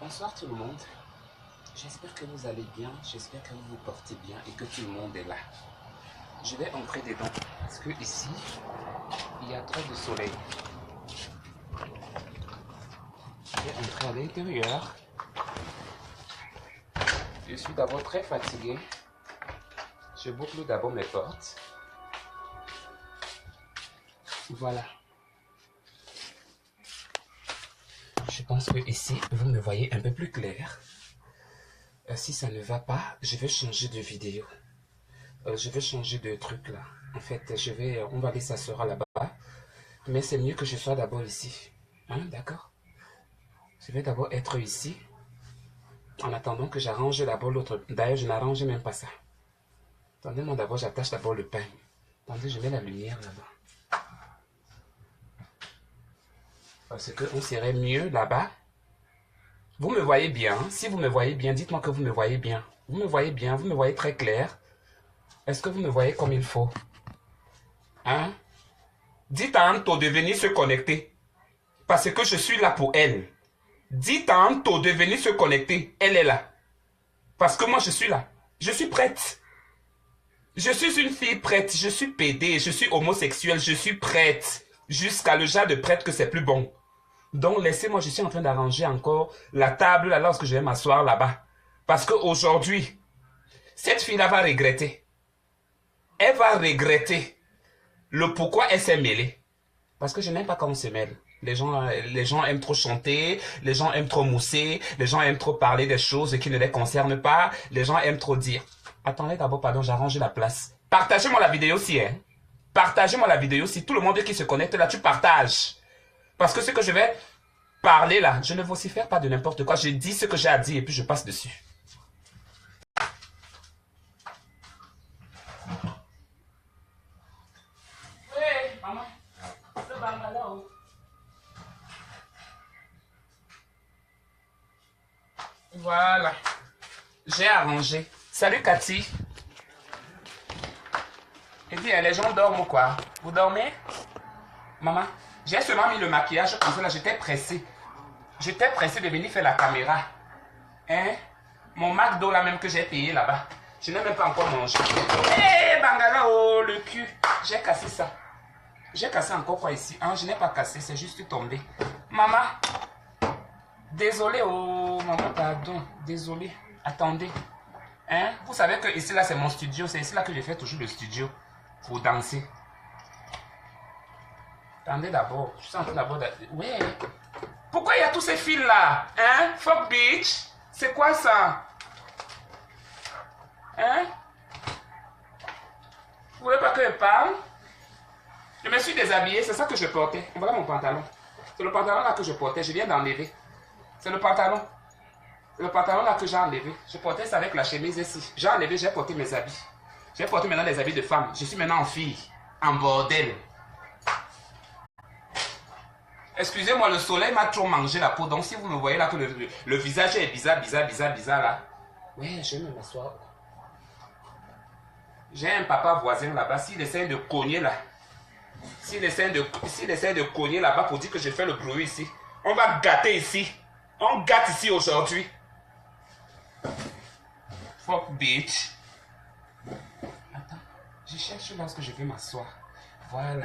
Bonsoir tout le monde. J'espère que vous allez bien, j'espère que vous vous portez bien et que tout le monde est là. Je vais entrer dedans parce que ici, il y a trop de soleil. Je vais entrer à l'intérieur. Je suis d'abord très fatigué. Je boucle d'abord mes portes. Voilà. Je pense que ici, vous me voyez un peu plus clair. Si ça ne va pas, je vais changer de vidéo. Je vais changer de truc là. En fait, on va aller s'asseoir là-bas. Mais c'est mieux que je sois d'abord ici. Hein, d'accord? Je vais d'abord être ici. En attendant que j'arrange d'abord l'autre. D'ailleurs, je n'arrange même pas ça. Attendez-moi d'abord, j'attache d'abord le pain. Attendez, je mets la lumière là-bas. Parce qu'on serait mieux là-bas. Vous me voyez bien. Si vous me voyez bien, dites-moi que vous me voyez bien. Vous me voyez bien, vous me voyez très clair. Est-ce que vous me voyez comme il faut? Hein? Dites à Anto de venir se connecter. Parce que je suis là pour elle. Dites à Anto de venir se connecter. Elle est là. Parce que moi, je suis là. Je suis prête. Je suis une fille prête. Je suis pédée. Je suis homosexuelle. Je suis prête. Jusqu'à le genre de prête que c'est plus bon. Donc, laissez-moi, je suis en train d'arranger encore la table là lorsque je vais m'asseoir là-bas. Parce qu'aujourd'hui, cette fille-là va regretter. Elle va regretter le pourquoi elle s'est mêlée. Parce que je n'aime pas quand on se mêle. Les gens aiment trop chanter, les gens aiment trop mousser, les gens aiment trop parler des choses qui ne les concernent pas, les gens aiment trop dire. Attendez d'abord, pardon, j'arrange la place. Partagez-moi la vidéo aussi, hein. Partagez-moi la vidéo si tout le monde qui se connecte là, tu partages. Parce que ce que je vais parler là, je ne vocifère pas de n'importe quoi. Je dis ce que j'ai à dire et puis je passe dessus. Oui, maman. Le bungalow. Voilà. J'ai arrangé. Salut Cathy. Et puis les gens dorment ou quoi? Vous dormez? Maman, j'ai seulement mis le maquillage comme ça là, j'étais pressé. J'étais pressé de venir faire la caméra. Hein? Mon McDo là même que j'ai payé là-bas. Je n'ai même pas encore mangé. Hé, bangala, le cul. J'ai cassé ça. J'ai cassé encore quoi ici? Hein, je n'ai pas cassé, c'est juste tombé. Maman. Désolé, oh, maman, pardon. Désolé. Attendez. Hein? Vous savez que ici là c'est mon studio. C'est ici là que je fais toujours le studio. Pour danser. Attendez d'abord. Je suis en train d'abord. Ouais. Pourquoi il y a tous ces fils là? Hein? Fuck bitch. C'est quoi ça? Hein? Vous voulez pas que je parle? Je me suis déshabillé. C'est ça que je portais. Voilà mon pantalon. C'est le pantalon là que je portais. Je viens d'enlever. C'est le pantalon. C'est le pantalon là que j'ai enlevé. Je portais ça avec la chemise ici. J'ai enlevé, j'ai porté mes habits. J'ai porté maintenant les habits de femme. Je suis maintenant en fille. En bordel. Excusez-moi, le soleil m'a trop mangé la peau. Donc si vous me voyez là que le visage est bizarre là. Ouais, je vais m'asseoir. J'ai un papa voisin là-bas. S'il essaie de cogner là. S'il essaie de cogner là-bas pour dire que je fais le bruit ici. On va gâter ici. On gâte ici aujourd'hui. Fuck bitch. Attends, je cherche lorsque je vais m'asseoir. Voilà.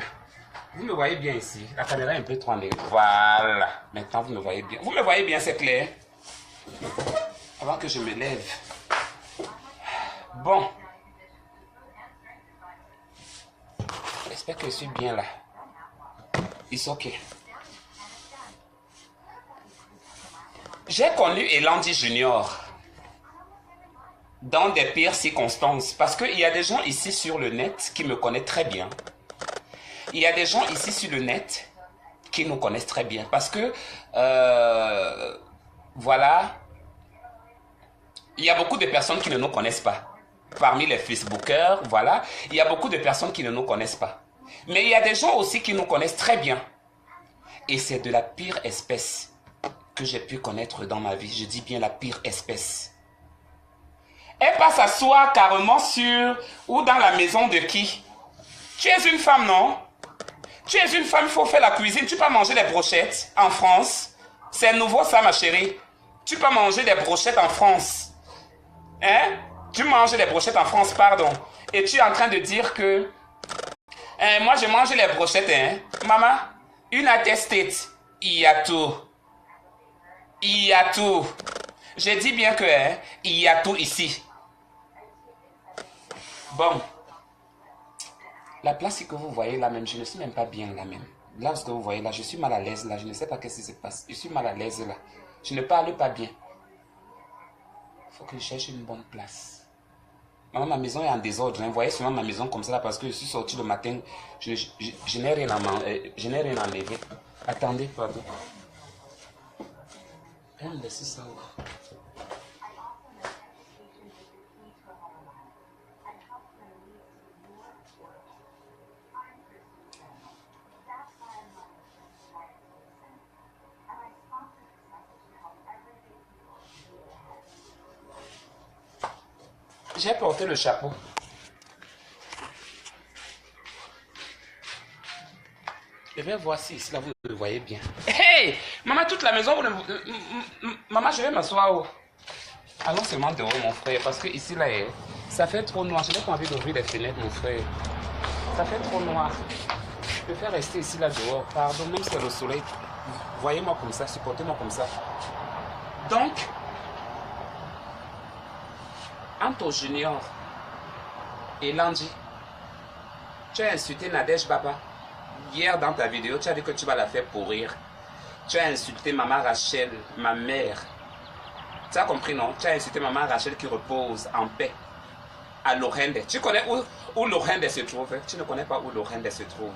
Vous me voyez bien ici. La caméra est un peu trop en l'air. Voilà. Maintenant, vous me voyez bien. Vous me voyez bien, c'est clair. Avant que je me lève. Bon. J'espère que je suis bien là. It's ok. J'ai connu Elandi Junior dans des pires circonstances. Parce qu'il y a des gens ici sur le net qui me connaissent très bien. Il y a des gens ici sur le net qui nous connaissent très bien. Parce que, voilà, il y a beaucoup de personnes qui ne nous connaissent pas. Parmi les Facebookers, voilà, il y a beaucoup de personnes qui ne nous connaissent pas. Mais il y a des gens aussi qui nous connaissent très bien. Et c'est de la pire espèce que j'ai pu connaître dans ma vie. Je dis bien la pire espèce. Elle passe s'asseoir carrément sur ou dans la maison de qui? Tu es une femme, non? Tu es une femme, il faut faire la cuisine. Tu peux manger les brochettes en France. C'est nouveau ça, ma chérie. Tu peux manger des brochettes en France. Hein? Tu manges des brochettes en France, pardon. Et tu es en train de dire que... moi, je mange les brochettes, hein. Maman, une attestate. Il y a tout. Il y a tout. J'ai dit bien que, hein, il y a tout ici. Bon. La place que vous voyez là même, je ne suis même pas bien là même. Là, ce que vous voyez là, je suis mal à l'aise là. Je ne sais pas qu'est-ce qui se passe. Je suis mal à l'aise là. Je ne parle pas bien. Il faut que je cherche une bonne place. Maman, ma maison est en désordre. Vous voyez souvent ma maison comme ça là parce que je suis sorti le matin. Je n'ai rien à enlever. Attendez, pardon. Laissez ça où? J'ai porté le chapeau. Je vais voir si ici là vous le voyez bien. Hey! Maman, toute la maison, maman, je vais m'asseoir où? Allons seulement dehors, mon frère, parce que ici là, ça fait trop noir. Je n'ai pas envie d'ouvrir les fenêtres, mon frère. Ça fait trop noir. Je préfère rester ici là dehors. Pardon, même si c'est le soleil. Voyez-moi comme ça, supportez-moi comme ça. Donc, Anto Junior et Landji, tu as insulté Nadège Baba. Hier dans ta vidéo, tu as dit que tu vas la faire pourrir. Tu as insulté maman Rachel, ma mère. Tu as compris, non? Tu as insulté maman Rachel qui repose en paix à Lorende. Tu connais où Lorende se trouve? Tu ne connais pas où Lorende se trouve.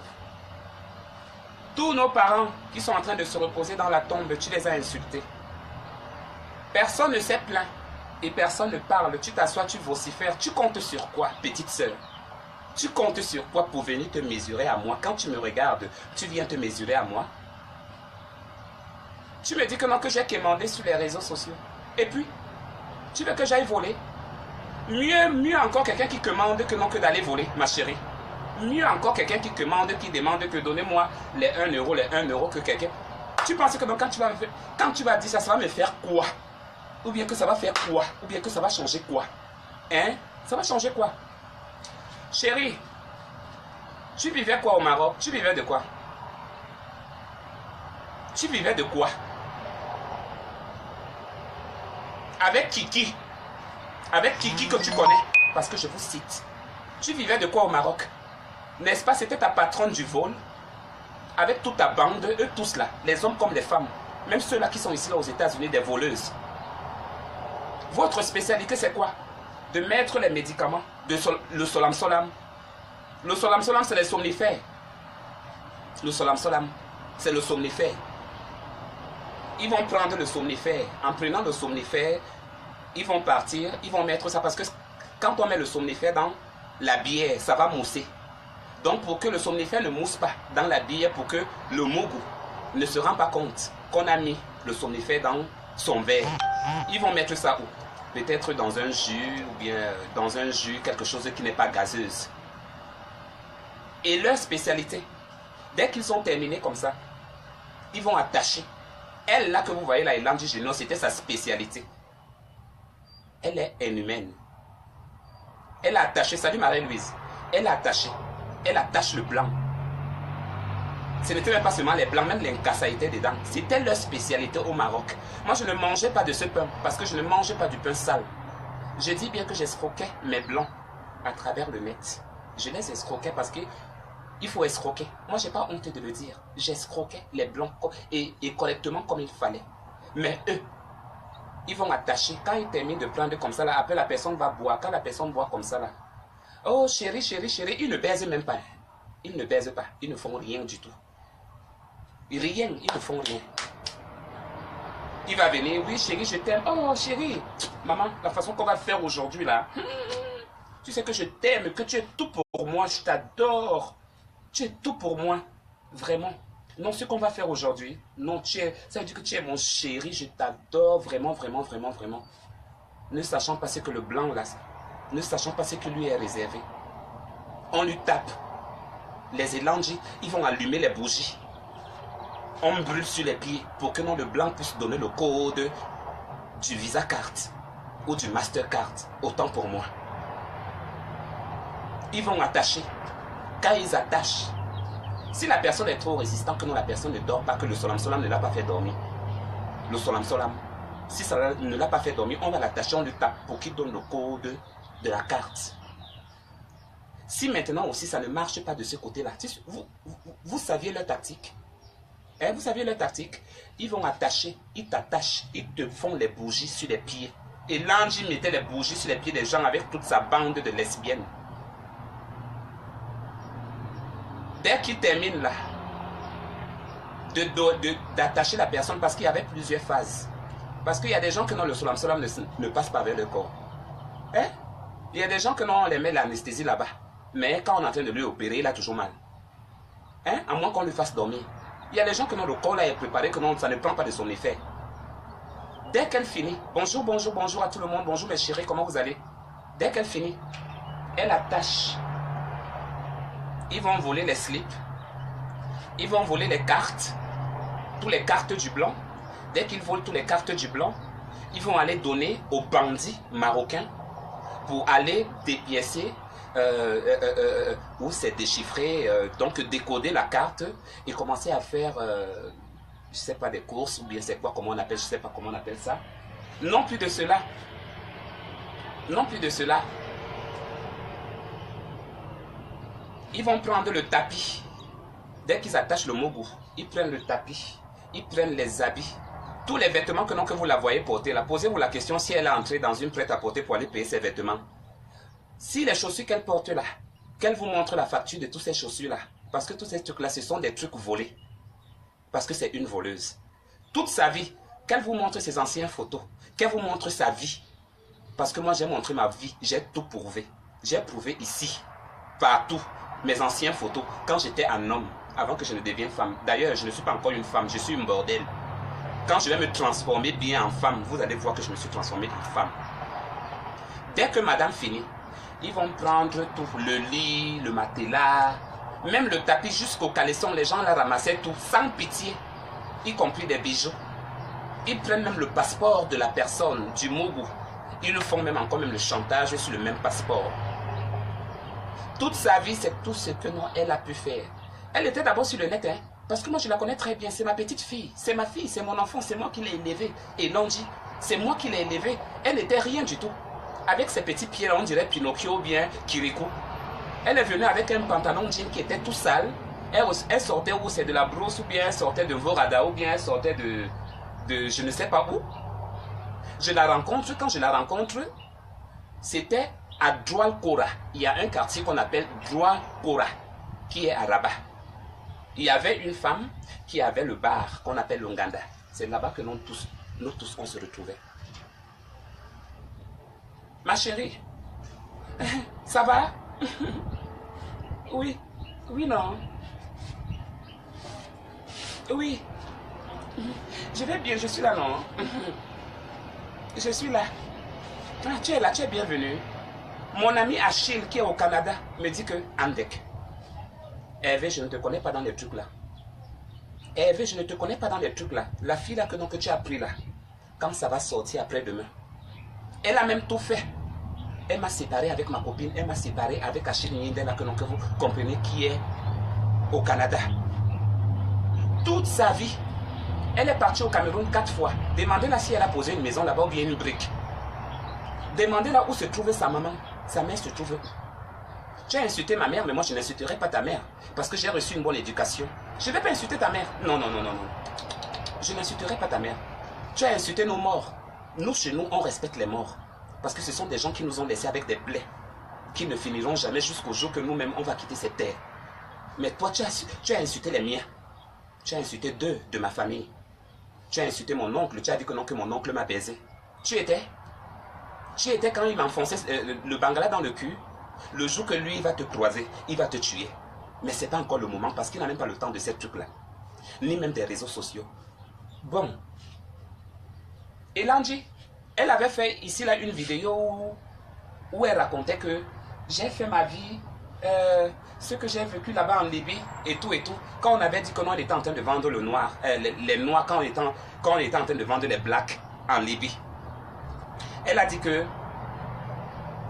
Tous nos parents qui sont en train de se reposer dans la tombe, tu les as insultés. Personne ne s'est plaint. Et personne ne parle, tu t'assois, tu vocifères. Tu comptes sur quoi, petite sœur? Tu comptes sur quoi pour venir te mesurer à moi? Quand tu me regardes, tu viens te mesurer à moi? Tu me dis que non, que j'ai quémandé sur les réseaux sociaux. Et puis, tu veux que j'aille voler? Mieux encore quelqu'un qui commande que non que d'aller voler, ma chérie. Mieux encore quelqu'un qui commande, qui demande que donnez-moi les 1 euro, les 1 euro que quelqu'un... Tu penses que non, quand tu vas dire ça, ça va me faire quoi? Ou bien que ça va faire quoi? Ou bien que ça va changer quoi? Hein? Ça va changer quoi? Chérie, tu vivais quoi au Maroc? Tu vivais de quoi? Tu vivais de quoi? Avec Kiki. Avec Kiki que tu connais. Parce que je vous cite. Tu vivais de quoi au Maroc? N'est-ce pas? C'était ta patronne du vol. Avec toute ta bande, eux tous là. Les hommes comme les femmes. Même ceux-là qui sont ici là aux États-Unis, des voleuses. Votre spécialité, c'est quoi? De mettre les médicaments, le solam solam. Le solam solam, c'est les somnifères. Le solam solam, c'est le somnifère. Ils vont prendre le somnifère. En prenant le somnifère, ils vont partir, ils vont mettre ça parce que quand on met le somnifère dans la bière, ça va mousser. Donc pour que le somnifère ne mousse pas dans la bière, pour que le mougou ne se rend pas compte qu'on a mis le somnifère dans son verre, ils vont mettre ça où? Peut-être dans un jus ou bien dans un jus, quelque chose qui n'est pas gazeuse. Et leur spécialité, dès qu'ils ont terminé comme ça, ils vont attacher. Elle là que vous voyez là, Landji Junior, c'était sa spécialité. Elle est inhumaine. Elle a attaché, salut Marie-Louise, elle a attaché, elle attache le blanc. Ce n'était même pas seulement les blancs, même les nkassa étaient dedans. C'était leur spécialité au Maroc. Moi, je ne mangeais pas de ce pain parce que je ne mangeais pas du pain sale. Je dis bien que j'escroquais mes blancs à travers le net. Je les escroquais parce que il faut escroquer. Moi, je n'ai pas honte de le dire. J'escroquais les blancs et correctement comme il fallait. Mais eux, ils vont attacher. Quand ils terminent de prendre comme ça, là, après la personne va boire. Quand la personne boit comme ça, là, oh chérie, chérie, chérie, ils ne baisent même pas. Ils ne baisent pas. Ils ne font rien du tout. Rien, ils ne font rien. Il va venir, oui chérie, je t'aime. Oh chérie, maman, la façon qu'on va faire aujourd'hui là, tu sais que je t'aime, que tu es tout pour moi, je t'adore. Tu es tout pour moi, vraiment. Non, ce qu'on va faire aujourd'hui, non, ça veut dire que tu es mon chéri, je t'adore vraiment, vraiment, vraiment, vraiment. Ne sachant pas ce que le blanc là, ne sachant pas ce que lui est réservé. On lui tape. Les Elandji, ils vont allumer les bougies. On brûle sur les pieds pour que non, le blanc puisse donner le code du Visa Card ou du Mastercard, autant pour moi. Ils vont attacher. Quand ils attachent, si la personne est trop résistante, que non, la personne ne dort pas, que le solam solam ne l'a pas fait dormir. Le solam solam, si ça ne l'a pas fait dormir, on va l'attacher, on lui tape pour qu'il donne le code de la carte. Si maintenant aussi ça ne marche pas de ce côté-là, vous saviez leur tactique. Hein, vous saviez leur tactique. Ils vont attacher, ils t'attachent, ils te font les bougies sur les pieds. Et l'ange, il mettait les bougies sur les pieds des gens avec toute sa bande de lesbiennes. Dès qu'il termine là, d'attacher la personne, parce qu'il y avait plusieurs phases. Parce qu'il y a des gens que non, le solam solam ne passe pas vers le corps. Hein? Il y a des gens que non, on les met l'anesthésie là-bas. Mais quand on est en train de lui opérer, il a toujours mal. Hein? À moins qu'on lui fasse dormir. Il y a des gens que non, le corps là est préparé, que non, ça ne prend pas de son effet. Dès qu'elle finit, bonjour, bonjour, bonjour à tout le monde, bonjour mes chéris, comment vous allez? Dès qu'elle finit, elle attache. Ils vont voler les slips. Ils vont voler les cartes. Toutes les cartes du blanc. Dès qu'ils volent toutes les cartes du blanc, ils vont aller donner aux bandits marocains pour aller dépiécer ou c'est déchiffrer, donc décoder la carte et commencer à faire, je sais pas, des courses ou bien c'est quoi, comment on appelle, je sais pas comment on appelle ça. Non plus de cela. Non plus de cela. Ils vont prendre le tapis. Dès qu'ils attachent le mogo, ils prennent le tapis, ils prennent les habits, tous les vêtements que vous la voyez porter là. Posez-vous la question si elle est entrée dans une prête à porter pour aller payer ses vêtements. Si les chaussures qu'elle porte là, qu'elle vous montre la facture de toutes ces chaussures là, parce que tous ces trucs là, ce sont des trucs volés. Parce que c'est une voleuse. Toute sa vie, qu'elle vous montre ses anciennes photos, qu'elle vous montre sa vie. Parce que moi j'ai montré ma vie, j'ai tout prouvé. J'ai prouvé ici, partout, mes anciennes photos, quand j'étais un homme, avant que je ne devienne femme. D'ailleurs, je ne suis pas encore une femme, je suis une bordel. Quand je vais me transformer bien en femme, vous allez voir que je me suis transformé en femme. Dès que madame finit, ils vont prendre tout, le lit, le matelas, même le tapis jusqu'au caleçon, les gens la ramassaient tout, sans pitié, y compris des bijoux. Ils prennent même le passeport de la personne, du mougou. Ils le font même encore même le chantage sur le même passeport. Toute sa vie, c'est tout ce que non, elle a pu faire. Elle était d'abord sur le net, hein, parce que moi je la connais très bien, c'est ma petite fille, c'est ma fille, c'est mon enfant, c'est moi qui l'ai élevée. Et non dit, c'est moi qui l'ai élevée. Elle n'était rien du tout. Avec ses petits pieds, on dirait Pinocchio ou bien Kirikou. Elle est venue avec un pantalon jean qui était tout sale. Elle sortait où c'est de la brousse ou bien elle sortait de Vorada ou bien elle sortait de je ne sais pas où. Je la rencontre, quand je la rencontre, c'était à Doual-Kora. Il y a un quartier qu'on appelle Doual-Kora, qui est à Rabat. Il y avait une femme qui avait le bar qu'on appelle l'Onganda. C'est là-bas que nous tous on se retrouvait. Ma chérie, ça va? Oui, oui, non. Oui, je vais bien, je suis là, non? Je suis là. Ah, tu es là, tu es bienvenue. Mon ami Achille qui est au Canada me dit que Andek. Hervé, je ne te connais pas dans les trucs là. Hervé, je ne te connais pas dans les trucs là. La fille là que tu as pris là, quand ça va sortir après-demain, elle a même tout fait. Elle m'a séparé avec ma copine, elle m'a séparé avec Achille Niende là que vous comprenez qui est au Canada. Toute sa vie, elle est partie au Cameroun 4 fois. Demandez-la si elle a posé une maison là-bas ou bien une brique. Demandez-la où se trouvait sa maman. Sa mère se trouve où? Tu as insulté ma mère, mais moi je n'insulterai pas ta mère. Parce que j'ai reçu une bonne éducation. Je ne vais pas insulter ta mère. Non, non, non, non, non. Je n'insulterai pas ta mère. Tu as insulté nos morts. Nous, chez nous, on respecte les morts. Parce que ce sont des gens qui nous ont laissés avec des plaies. Qui ne finiront jamais jusqu'au jour que nous-mêmes, on va quitter cette terre. Mais toi, tu as insulté les miens. Tu as insulté 2 de ma famille. Tu as insulté mon oncle. Tu as dit que non, que mon oncle m'a baisé. Tu étais quand il m'enfonçait le bangala dans le cul. Le jour que lui, il va te croiser, il va te tuer. Mais ce n'est pas encore le moment parce qu'il n'a même pas le temps de ces trucs-là. Ni même des réseaux sociaux. Bon. Et Landji, elle avait fait ici là une vidéo où elle racontait que j'ai fait ma vie, ce que j'ai vécu là-bas en Libye et tout et tout. Quand on avait dit que nous, on était en train de vendre le noir, les noirs, quand on était en train de vendre les blacks en Libye. Elle a dit que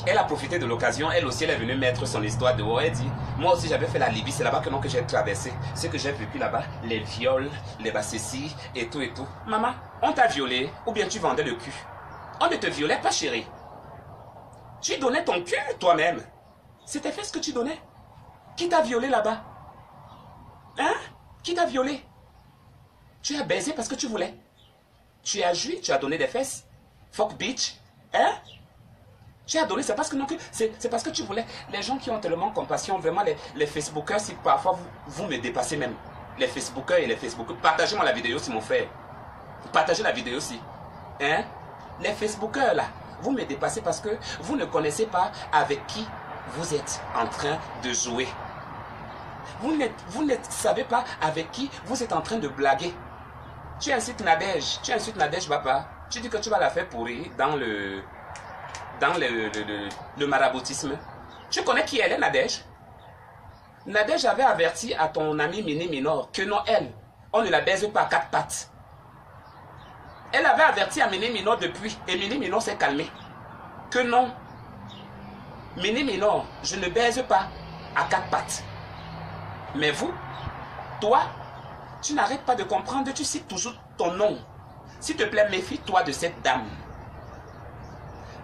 elle a profité de l'occasion, elle aussi elle est venue mettre son histoire dehors. Elle dit, moi aussi j'avais fait la Libye, c'est là-bas que j'ai traversé. Ce que j'ai vécu là-bas, les viols, les bassessis et tout et tout. Maman, on t'a violé ou bien tu vendais le cul? On ne te violait pas, chérie. Tu donnais ton cul toi-même. C'était fait ce que tu donnais. Qui t'a violé là-bas? Hein? Qui t'a violé? Tu as baisé parce que tu voulais. Tu as joui, tu as donné des fesses. Fuck bitch. Hein? Tu as donné, c'est parce que non, c'est parce que tu voulais. Les gens qui ont tellement compassion, vraiment les Facebookers, si parfois vous me dépassez même. Les Facebookers et les Facebookers. Partagez-moi la vidéo si mon frère. Partagez la vidéo si. Hein? Les Facebookers là, vous me dépassez parce que vous ne connaissez pas avec qui vous êtes en train de jouer. Vous ne savez pas avec qui vous êtes en train de blaguer. Tu incites Nadège, papa. Tu dis que tu vas la faire pourrir dans le maraboutisme. Tu connais qui elle est, Nadège? Nadège avait averti à ton ami Mini Minor que non, elle, on ne la baise pas à quatre pattes. Elle avait averti à Mini Minor depuis, et Mini Minor s'est calmé. Que non, Mini Minor, je ne baise pas à quatre pattes. Mais vous, toi, tu n'arrêtes pas de comprendre, tu cites toujours ton nom. S'il te plaît, méfie-toi de cette dame.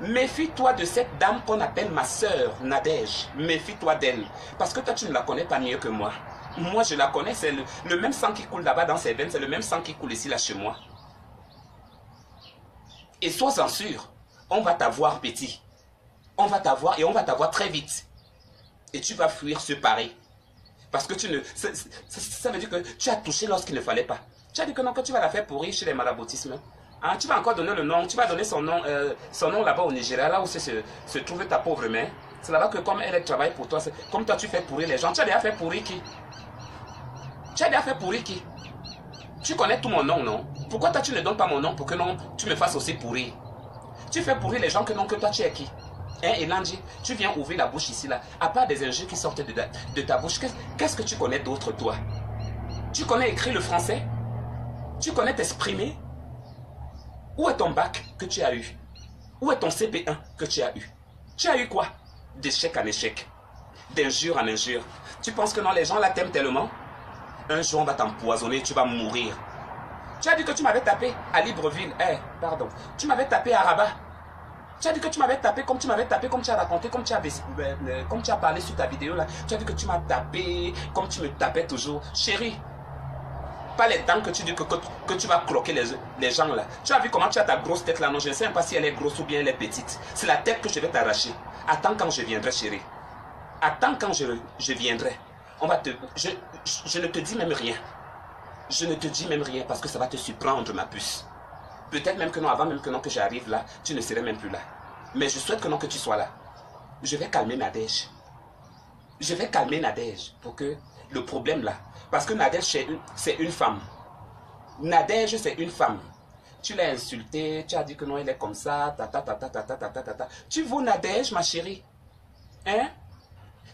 Méfie-toi de cette dame qu'on appelle ma sœur, Nadège. Méfie-toi d'elle. Parce que toi, tu ne la connais pas mieux que moi. Moi, je la connais. C'est le même sang qui coule là-bas dans ses veines. C'est le même sang qui coule ici, là, chez moi. Et sois-en sûr, on va t'avoir petit. On va t'avoir et on va t'avoir très vite. Et tu vas fuir ce pari. Parce que tu ne... Ça veut dire que tu as touché lorsqu'il ne fallait pas. Tu as dit que non, quand tu vas la faire pourrir chez les maraboutismes. Hein, tu vas encore donner le nom, tu vas donner son nom là-bas au Nigeria, là où se trouve ta pauvre mère. C'est là-bas que comme elle travaille pour toi, comme toi tu fais pourrir les gens. Tu as déjà fait pourrir qui? Tu as déjà fait pourrir qui? Tu connais tout mon nom, non? Pourquoi toi tu ne donnes pas mon nom pour que non, tu me fasses aussi pourrir? Tu fais pourrir les gens que non, que toi tu es qui? Hein, Elandji, tu viens ouvrir la bouche ici là. À part des injures qui sortent de ta bouche, qu'est-ce que tu connais d'autre toi? Tu connais écrire le français? Tu connais t'exprimer? Où est ton bac que tu as eu? Où est ton CP1 que tu as eu? Tu as eu quoi? D'échec en échec, d'injure en injure. Tu penses que non, les gens là t'aiment tellement? Un jour on va t'empoisonner, tu vas mourir. Tu as dit que tu m'avais tapé à Libreville. Pardon. Tu m'avais tapé à Rabat. Tu as dit que tu m'avais tapé, comme tu as raconté, comme tu as parlé sur ta vidéo là. Tu as dit que tu m'as tapé, comme tu me tapais toujours. Chérie, pas les dents que tu dis que tu vas croquer les gens là. Tu as vu comment tu as ta grosse tête là? Non, je ne sais même pas si elle est grosse ou bien elle est petite. C'est la tête que je vais t'arracher. Attends quand je viendrai, chérie. Attends quand je viendrai. Je ne te dis même rien. Je ne te dis même rien parce que ça va te surprendre, ma puce. Peut-être même que non, avant même que non que j'arrive là, tu ne serais même plus là. Mais je souhaite que non que tu sois là. Je vais calmer Nadège. Je vais calmer Nadège pour que le problème là... Parce que Nadège, c'est une femme. Nadège, c'est une femme. Tu l'as insultée, tu as dit que non, elle est comme ça, Tu vaux Nadège, ma chérie. Hein?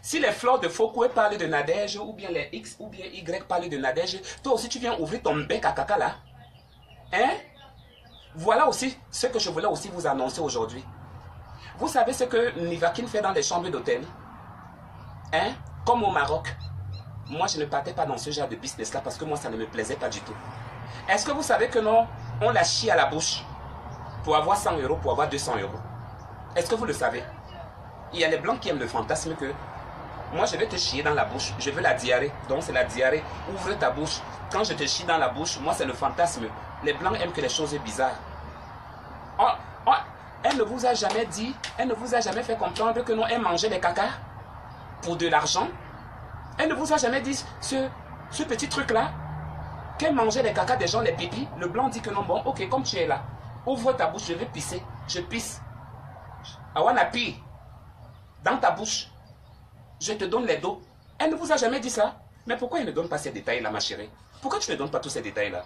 Si les fleurs de Foucault parlent de Nadège, ou bien les X ou bien Y parlent de Nadège, toi aussi tu viens ouvrir ton bec à caca là. Hein? Voilà aussi ce que je voulais aussi vous annoncer aujourd'hui. Vous savez ce que Nivakin fait dans les chambres d'hôtel? Hein? Comme au Maroc. Moi, je ne partais pas dans ce genre de business-là parce que moi, ça ne me plaisait pas du tout. Est-ce que vous savez que non, on la chie à la bouche pour avoir 100 €, pour avoir 200 €? Est-ce que vous le savez? Il y a les blancs qui aiment le fantasme que moi, je vais te chier dans la bouche. Je veux la diarrhée. Donc, c'est la diarrhée. Ouvre ta bouche. Quand je te chie dans la bouche, moi, c'est le fantasme. Les blancs aiment que les choses bizarres. Elle ne vous a jamais dit, elle ne vous a jamais fait comprendre que non, elle mangeait des caca pour de l'argent. Elle ne vous a jamais dit ce petit truc-là, qu'elle mangeait les caca des gens, les pipis. Le blanc dit que non, bon, ok, comme tu es là, ouvre ta bouche, je vais pisser. Je pisse. I wanna pee. Dans ta bouche. Je te donne les dos. Elle ne vous a jamais dit ça. Mais pourquoi elle ne donne pas ces détails-là, ma chérie? Pourquoi tu ne donnes pas tous ces détails-là?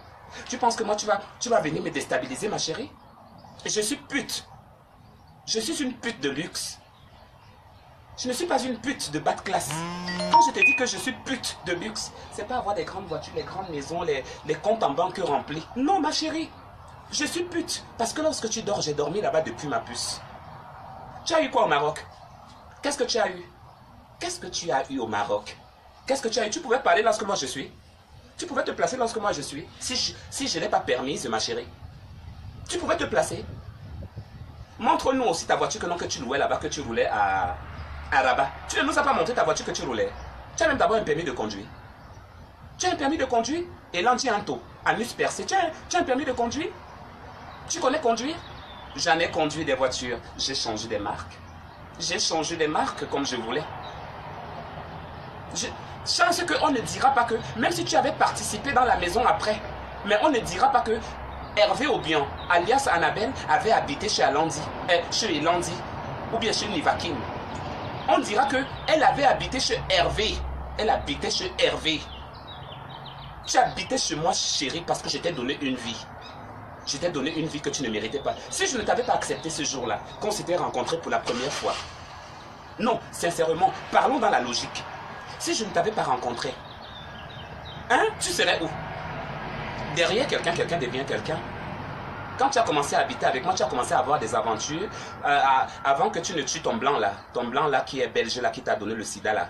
Tu penses que moi, tu vas venir me déstabiliser, ma chérie? Je suis pute. Je suis une pute de luxe. Je ne suis pas une pute de bas de classe. Quand je te dis que je suis pute de luxe, c'est pas avoir des grandes voitures, les grandes maisons, les comptes en banque remplis. Non, ma chérie. Je suis pute. Parce que lorsque tu dors, j'ai dormi là-bas depuis ma puce. Tu as eu quoi au Maroc? Qu'est-ce que tu as eu? Qu'est-ce que tu as eu au Maroc? Qu'est-ce que tu as eu? Tu pouvais parler lorsque moi je suis. Tu pouvais te placer lorsque moi je suis. Si je n'ai pas permis, ma chérie. Tu pouvais te placer. Montre-nous aussi ta voiture que tu louais là-bas, que tu roulais à Rabat. Tu ne nous as pas montré ta voiture que tu roulais. Tu as même d'abord un permis de conduire. Tu as un permis de conduire? Et lundi en taux, anus percé. Tu as un permis de conduire? Tu connais conduire? J'en ai conduit des voitures. J'ai changé des marques. J'ai changé des marques comme je voulais. Chance qu'on ne dira pas que, même si tu avais participé dans la maison après, mais on ne dira pas que Hervé Aubion, alias Annabelle, avait habité chez Elandi, ou bien chez Nivakin. On dira qu'elle avait habité chez Hervé. Elle habitait chez Hervé. Tu habitais chez moi, chérie, parce que je t'ai donné une vie. Je t'ai donné une vie que tu ne méritais pas. Si je ne t'avais pas accepté ce jour-là, qu'on s'était rencontrés pour la première fois. Non, sincèrement, parlons dans la logique. Si je ne t'avais pas rencontré, tu serais où? Derrière quelqu'un, quelqu'un devient quelqu'un. Quand tu as commencé à habiter avec moi, tu as commencé à avoir des aventures avant que tu ne tues ton blanc là qui est belge là, qui t'a donné le sida là.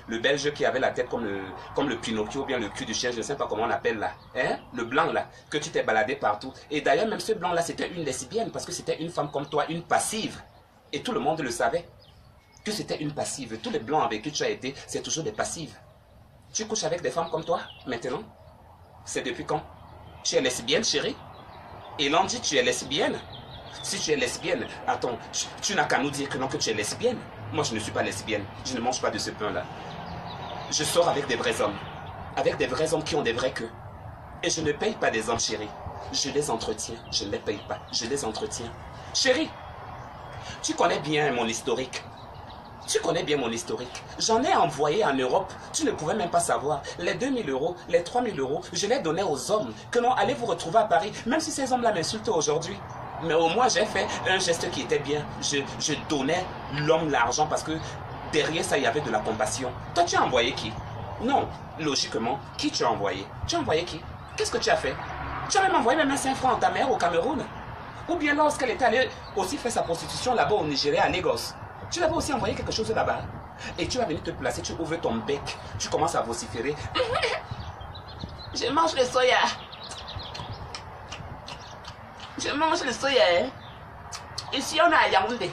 Le belge qui avait la tête comme le Pinocchio ou bien le cul du chien, je ne sais pas comment on appelle là. Le blanc là, que tu t'es baladé partout. Et d'ailleurs, même ce blanc là, c'était une lesbienne parce que c'était une femme comme toi, une passive. Et tout le monde le savait. Que c'était une passive. Tous les blancs avec qui tu as été, c'est toujours des passives. Tu couches avec des femmes comme toi, maintenant? C'est depuis quand? Tu es lesbienne, chérie? Et l'on dit tu es lesbienne? Si tu es lesbienne, attends, tu n'as qu'à nous dire que non, que tu es lesbienne. Moi, je ne suis pas lesbienne. Je ne mange pas de ce pain-là. Je sors avec des vrais hommes. Avec des vrais hommes qui ont des vrais queues. Et je ne paye pas des hommes, chérie. Je les entretiens. Je ne les paye pas. Je les entretiens. Chérie, tu connais bien mon historique. Tu connais bien mon historique. J'en ai envoyé en Europe. Tu ne pouvais même pas savoir. Les 2000 euros, les 3000 euros, je les donnais aux hommes. Que non, allez vous retrouver à Paris. Même si ces hommes-là m'insultent aujourd'hui. Mais au moins, j'ai fait un geste qui était bien. Je donnais l'homme l'argent parce que derrière ça, il y avait de la compassion. Toi, tu as envoyé qui? Non, logiquement, qui tu as envoyé? Tu as envoyé qui? Qu'est-ce que tu as fait? Tu as même envoyé même 5 francs à ta mère au Cameroun. Ou bien lorsqu'elle était allée aussi faire sa prostitution là-bas au Nigeria, à Lagos. Tu l'avais aussi envoyé quelque chose là-bas. Et tu vas venir te placer, tu ouvres ton bec, tu commences à vociférer. Je mange le soya. Je mange le soya. Ici, on est à Yaoundé.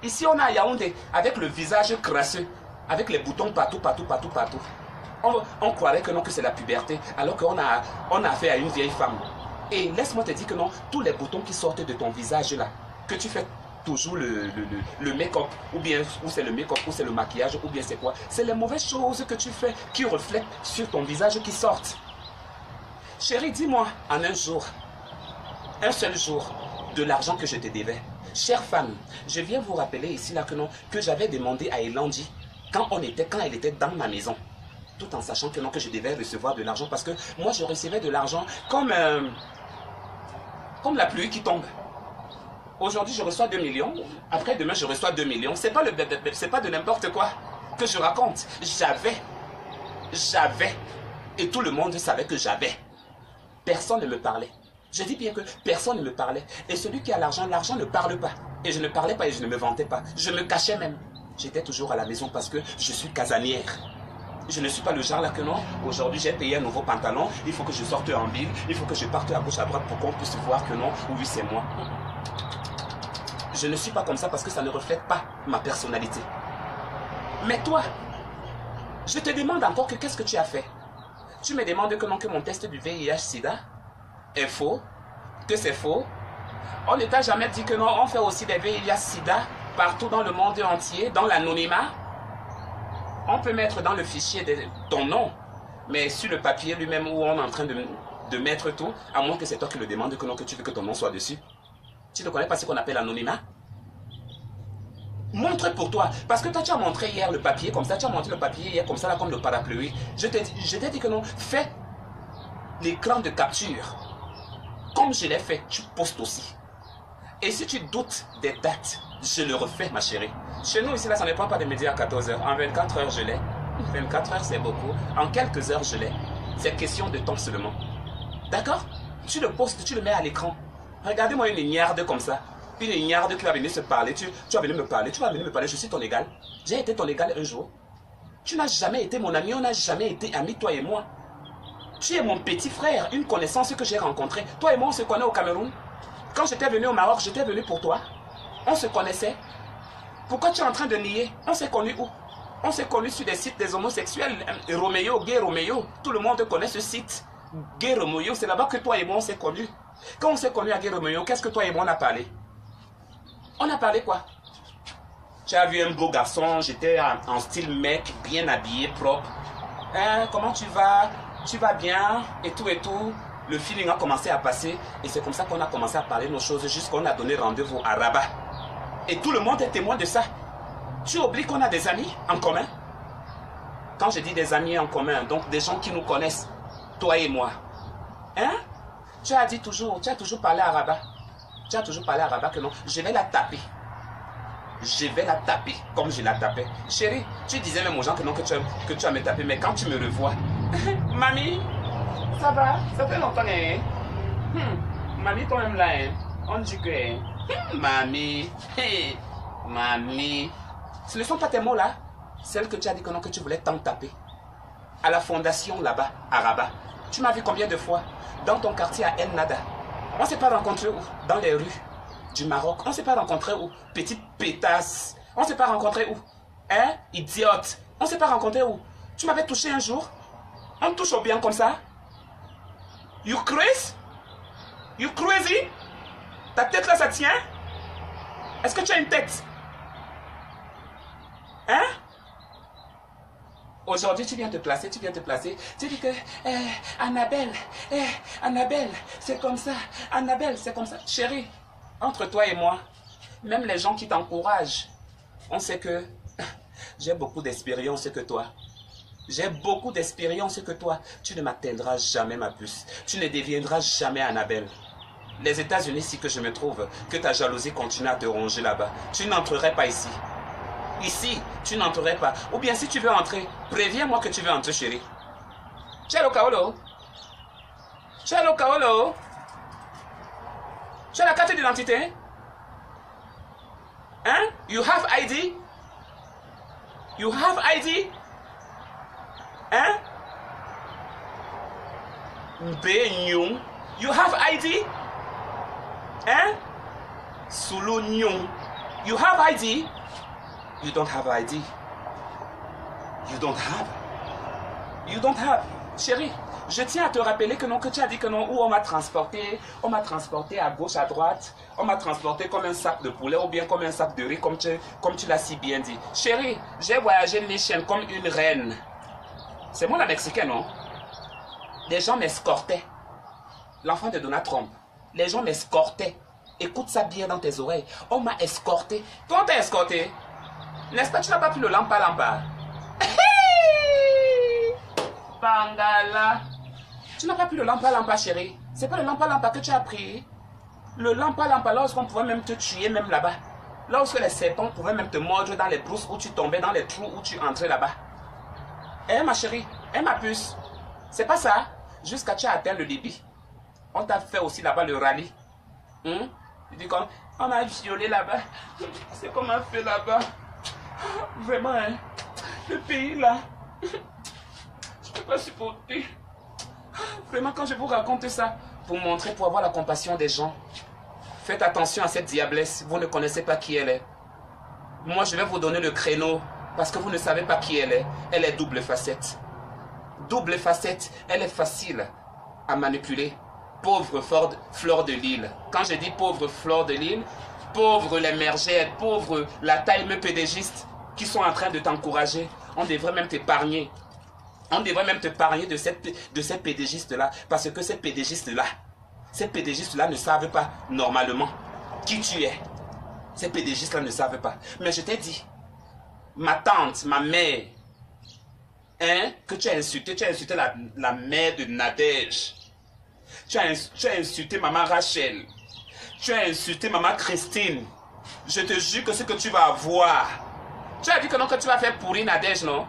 Ici, on est à Yaoundé, avec le visage crasseux, avec les boutons partout. On croirait que non, que c'est la puberté, alors qu'on a affaire à une vieille femme. Et laisse-moi te dire que non, tous les boutons qui sortent de ton visage là, que tu fais toujours le make-up, ou c'est le make-up, ou c'est le maquillage, ou bien c'est quoi? C'est les mauvaises choses que tu fais qui reflètent sur ton visage qui sortent. Chérie, dis-moi, en un seul jour, de l'argent que je te devais. Chère femme, je viens vous rappeler ici là que j'avais demandé à Elandi quand elle était dans ma maison. Tout en sachant que non, que je devais recevoir de l'argent parce que moi je recevais de l'argent comme la pluie qui tombe. Aujourd'hui, je reçois 2 millions. Après, demain, je reçois 2 millions. C'est pas de n'importe quoi que je raconte. J'avais. Et tout le monde savait que j'avais. Personne ne me parlait. Je dis bien que personne ne me parlait. Et celui qui a l'argent ne parle pas. Et je ne parlais pas et je ne me vantais pas. Je me cachais même. J'étais toujours à la maison parce que je suis casanière. Je ne suis pas le genre là que non. Aujourd'hui, j'ai payé un nouveau pantalon. Il faut que je sorte en ville. Il faut que je parte à gauche, à droite pour qu'on puisse voir que non. Oui, c'est moi. Je ne suis pas comme ça parce que ça ne reflète pas ma personnalité. Mais toi, je te demande encore que qu'est-ce que tu as fait? Tu me demandes que non, que mon test du VIH-Sida est faux, que c'est faux. On ne t'a jamais dit que non, on fait aussi des VIH-Sida partout dans le monde entier, dans l'anonymat. On peut mettre dans le fichier ton nom, mais sur le papier lui-même où on est en train de mettre tout, à moins que c'est toi qui le demandes que non, que tu veux que ton nom soit dessus. Tu ne connais pas ce qu'on appelle l'anonymat? Montre pour toi. Parce que toi, tu as montré hier le papier comme ça. Tu as montré le papier hier comme ça, là, comme le parapluie. Je t'ai dit que non. Fais l'écran de capture. Comme je l'ai fait, tu postes aussi. Et si tu doutes des dates, je le refais, ma chérie. Chez nous, ici, là, ça ne prend pas de midi à 14 h. En 24 heures, je l'ai. 24 heures, c'est beaucoup. En quelques heures, je l'ai. C'est question de temps seulement. D'accord? Tu le postes, tu le mets à l'écran. Regardez-moi une ignarde comme ça. Une ignarde qui va venir se parler. Tu vas venir me parler. Tu vas venir me parler. Je suis ton égal. J'ai été ton égal un jour. Tu n'as jamais été mon ami. On n'a jamais été amis, toi et moi. Tu es mon petit frère. Une connaissance que j'ai rencontrée. Toi et moi, on se connaît au Cameroun. Quand j'étais venu au Maroc, j'étais venu pour toi. On se connaissait. Pourquoi tu es en train de nier? On s'est connus où? On s'est connus sur des sites des homosexuels. Roméo, Gay Roméo. Tout le monde connaît ce site. Gay Roméo, c'est là-bas que toi et moi on s'est connus. Quand on s'est connus à Gay Roméo, qu'est-ce que toi et moi on a parlé? On a parlé quoi? Tu as vu un beau garçon, j'étais en style mec, bien habillé, propre. Hein, comment tu vas? Tu vas bien? Et tout et tout. Le feeling a commencé à passer. Et c'est comme ça qu'on a commencé à parler nos choses jusqu'à qu'on a donné rendez-vous à Rabat. Et tout le monde est témoin de ça. Tu oublies qu'on a des amis en commun? Quand je dis des amis en commun, donc des gens qui nous connaissent, toi et moi. Hein? Tu as toujours parlé à Rabat. Tu as toujours parlé à Rabat que non, je vais la taper. Je vais la taper comme je la tapais. Chérie, tu disais même aux gens que non, que tu vas me taper, mais quand tu me revois, mamie, ça va? Ça fait longtemps, hein? Mamie, quand même là, hein? On dit que, mamie, hey, mamie. Ce ne sont pas tes mots là, celles que tu as dit que non, que tu voulais tant taper. À la fondation là-bas, à Rabat. Tu m'as vu combien de fois? Dans ton quartier à El Nada. On ne s'est pas rencontrés où? Dans les rues du Maroc. On ne s'est pas rencontrés où? Petite pétasse. On ne s'est pas rencontrés où? Hein? Idiote. On ne s'est pas rencontrés où? Tu m'avais touché un jour? On touche au bien comme ça? You crazy? You crazy? Ta tête là, ça tient? Est-ce que tu as une tête? Hein? Aujourd'hui, tu viens te placer. Tu dis que, Annabelle, Annabelle, c'est comme ça. Annabelle, c'est comme ça. Chérie, entre toi et moi, même les gens qui t'encouragent, on sait que j'ai beaucoup d'expérience que toi. J'ai beaucoup d'expérience que toi. Tu ne m'atteindras jamais, ma puce. Tu ne deviendras jamais Annabelle. Les États-Unis, si que je me trouve, que ta jalousie continue à te ronger là-bas, tu n'entrerais pas ici. Ici, tu n'entrerais pas. Ou bien si tu veux entrer, préviens-moi que tu veux entrer, chérie. Ciao, Kaolo. Ciao, Kaolo. Tu as la carte d'identité? Hein? You have ID? You have ID? Hein? Benyong. You have ID? Hein? Soulognon. You have ID? You don't have ID. You don't have. You don't have. Chérie, je tiens à te rappeler que non, que tu as dit que non, où on m'a transporté à gauche, à droite, on m'a transporté comme un sac de poulet ou bien comme un sac de riz, comme tu l'as si bien dit. Chérie, j'ai voyagé Mission comme une reine. C'est moi la Mexicaine, non? Les gens m'escortaient. L'enfant de Donald Trump. Les gens m'escortaient. Écoute ça bien dans tes oreilles. On m'a escorté. Comment t'as escorté? N'est-ce pas, tu n'as pas pris le lampa? Bangala. Tu n'as pas pris le lampa, chérie. C'est pas le lampa que tu as pris. Le lampa, lorsqu'on pouvait même te tuer, même là-bas. Lorsque les serpents pouvaient même te mordre dans les brousses où tu tombais, dans les trous où tu entrais là-bas. Eh, ma chérie, ma puce. C'est pas ça. Jusqu'à tu as atteint le débit. On t'a fait aussi là-bas le rallye. Tu dis comme, on a violé là-bas. C'est comme un feu là-bas. Vraiment, hein. Le pays là. Je peux pas supporter. Vraiment, quand je vous raconte ça, pour montrer, pour avoir la compassion des gens, faites attention à cette diablesse. Vous ne connaissez pas qui elle est. Moi, je vais vous donner le créneau parce que vous ne savez pas qui elle est. Elle est double facette. Double facette, elle est facile à manipuler. Pauvre Fleur de Lille. Quand je dis pauvre Fleur de Lille, pauvre les mergères, pauvre la taille pédégiste qui sont en train de t'encourager. On devrait même t'épargner. On devrait même t'épargner de ces pédégistes-là. Parce que ces pédégistes-là ne savent pas normalement qui tu es. Ces pédégistes-là ne savent pas. Mais je t'ai dit, ma tante, ma mère, hein, que tu as insulté la mère de Nadège. Tu as insulté maman Rachel. Tu as insulté maman Christine. Je te jure que ce que tu vas avoir. Tu as dit que non, que tu vas faire pourrir Nadège, non?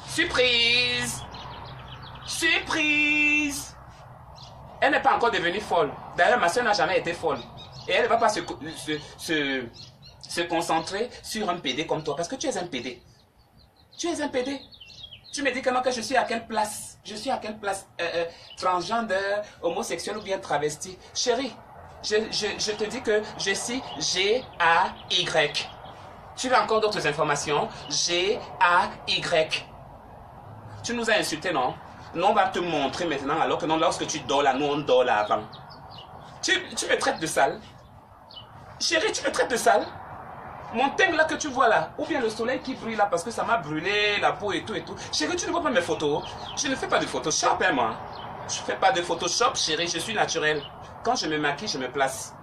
Surprise! Surprise! Elle n'est pas encore devenue folle. D'ailleurs, ma soeur n'a jamais été folle. Et elle ne va pas se concentrer sur un PD comme toi. Parce que tu es un PD. Tu es un PD. Tu me dis que non, que je suis à quelle place? Je suis à quelle place? Transgender, homosexuel ou bien travesti? Chérie, je te dis que je suis G-A-Y. Tu veux encore d'autres informations? G-A-Y. Tu nous as insultés, non? Nous, on va te montrer maintenant, alors que non, lorsque tu dors là, nous, on dort là avant. Tu me traites de sale? Chérie, tu me traites de sale? Mon teint là que tu vois là, ou bien le soleil qui brille là parce que ça m'a brûlé la peau et tout et tout. Chérie, tu ne vois pas mes photos? Je ne fais pas de Photoshop, hein, moi. Je ne fais pas de Photoshop, chérie, je suis naturelle. Quand je me maquille, je me place.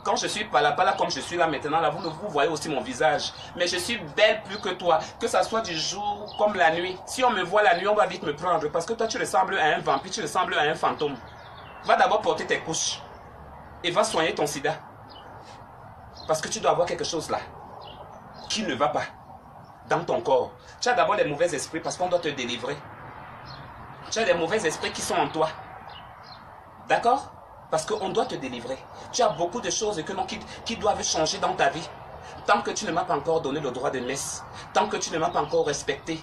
Quand je suis pas là comme je suis là maintenant, là, vous voyez aussi mon visage. Mais je suis belle plus que toi, que ça soit du jour comme la nuit. Si on me voit la nuit, on va vite me prendre parce que toi, tu ressembles à un vampire, tu ressembles à un fantôme. Va d'abord porter tes couches et va soigner ton sida. Parce que tu dois avoir quelque chose là qui ne va pas dans ton corps. Tu as d'abord les mauvais esprits parce qu'on doit te délivrer. Tu as les mauvais esprits qui sont en toi. D'accord? Parce qu'on doit te délivrer. Tu as beaucoup de choses qui doivent changer dans ta vie. Tant que tu ne m'as pas encore donné le droit de messe, tant que tu ne m'as pas encore respecté,